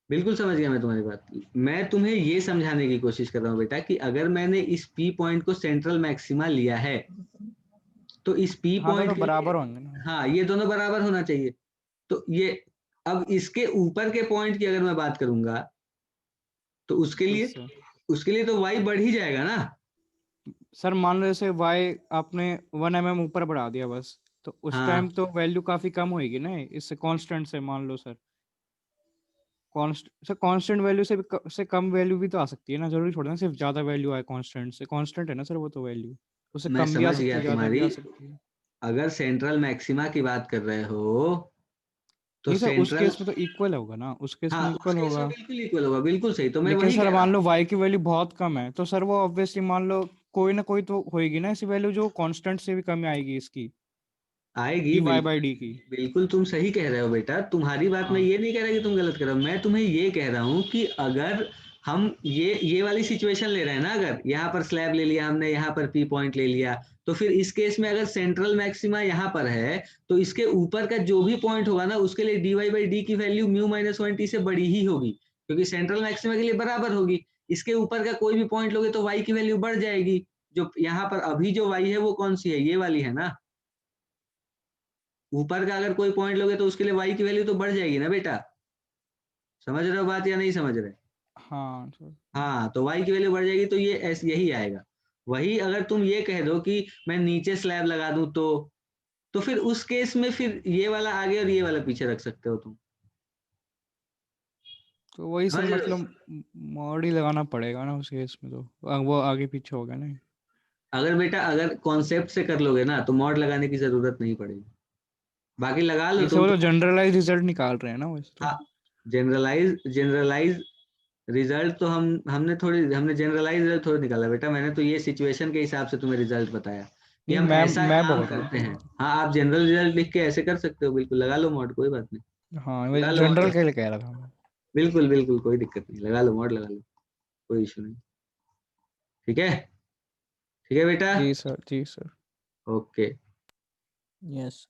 बिल्कुल समझ गया मैं तुम्हारी बात। मैं तुम्हें ये समझाने की कोशिश कर रहा हूँ बेटा कि अगर मैंने इस P पॉइंट को सेंट्रल मैक्सिमा लिया है, तो इस P हाँ पॉइंट दोनों के लिए, बराबर होंगे ना। हाँ ये दोनों बराबर होना चाहिए। तो ये अब इसके ऊपर के पॉइंट की अगर मैं बात करूंगा तो उसके लिए सर तो y बढ़ ही जाएगा ना। सर मान लो जैसे y आपने 1 mm ऊपर बढ़ा दिया बस, तो उस हाँ टाइम तो वैल्यू काफी कम होएगी ना इससे कांस्टेंट से, मान लो सर कांस्टेंट वैल्यू से भी से कम वैल्यू भी तो आ सकती है ना, जरूरी थोड़ा ना सिर्फ ज्यादा वैल्यू आए कांस्टेंट से, कांस्टेंट है ना सर वो तो वैल्यू, उससे मैं कम भी आ समझ सकती गया है, ज्यादा भी तुम्हारी, आ सकती है। अगर सेंट्रल मैक्सिमा की बात कर रहे हो तो नहीं सर उस सेंट्रल, केस में तो इक्वल होगा ना, उस केस में हाँ उस इक्वल केस में होगा। बिल्कुल इक्वल होगा, बिल्कुल सही, तो मैं लेकिन वही सर कह रहा मान लो हूँ। y की वैल्यू बहुत कम है, तो सर वो ऑब्वियसली मान लो कोई ना कोई तो होएगी ना ऐसी वैल्यू जो कांस्टेंट से भी कम आएगी इसकी, आएगी, डी वाई बिल्कुल बाई डी की। बिल्कुल तुम सही कह रहे हो बेटा, तुम्हारी बात मैं हाँ ये नहीं कह रहा कि तुम गलत कर रहे हो, मैं तुम्हें ये कह रहा हूँ कि अगर हम ये वाली सिचुएशन ले रहे हैं ना, अगर यहाँ पर स्लैब ले लिया हमने, यहाँ पर पी पॉइंट ले लिया, तो फिर इस केस में अगर सेंट्रल मैक्सिमा यहाँ पर है तो इसके ऊपर का जो भी पॉइंट होगा ना उसके लिए डी वाई बाई डी की वैल्यू म्यू माइनस 1t से बड़ी ही होगी, क्योंकि सेंट्रल मैक्सिमा के लिए बराबर होगी। इसके ऊपर का कोई भी पॉइंट लोगे तो y की वैल्यू बढ़ जाएगी। जो यहाँ पर अभी जो y है वो कौन सी है, ये वाली है ना। ऊपर का अगर कोई पॉइंट लोगे तो उसके लिए y की वैल्यू तो बढ़ जाएगी ना बेटा। समझ रहे हो बात या नहीं समझ रहे? हाँ सर हाँ, तो y की वैल्यू बढ़ जाएगी तो ये ऐसे यही आएगा। वही अगर तुम ये कह दो कि मैं नीचे स्लैब लगा दूं तो फिर उस केस में फिर ये वाला आगे और ये वाला पीछे रख सकते हो तुम। तो वही सर समझ रहे हो? मतलब मॉड ही लगाना पड़ेगा ना उस केस में, तो वो आगे पीछे हो गया ना। अगर बेटा अगर कॉन्सेप्ट से कर लोगे ना तो मॉड लगाने की जरूरत नहीं पड़ेगी, बाकी लगा लो नहीं सर तुम वो तो तो। जनरलाइज रिजल्ट निकाल रहे हैं ना वैसे तो। हाँ, जनरलाइज रिजल्ट तो हमने जनरलाइज रिजल्ट थोड़ी निकाला बेटा, मैंने तो ये सिचुएशन के हिसाब से तुम्हें रिजल्ट बताया कि नहीं हम ऐसा मैं काम बोल रहा करते हैं। हूँ। हाँ, आप जनरल रिजल्ट लिख के ऐसे कर सकते हो, बिल्कुल लगा लो मॉड, कोई बात नहीं। हाँ मैं लगा लो जनरल मॉड, के लिए कह रहा था मैं। बिल्कुल बिल्कुल कोई दिक्कत नहीं, लगा लो मॉड, लगा लो, कोई इशू नहीं। ठीक है, ठीक है बेटा, जी सर जी सर। ओके। यस।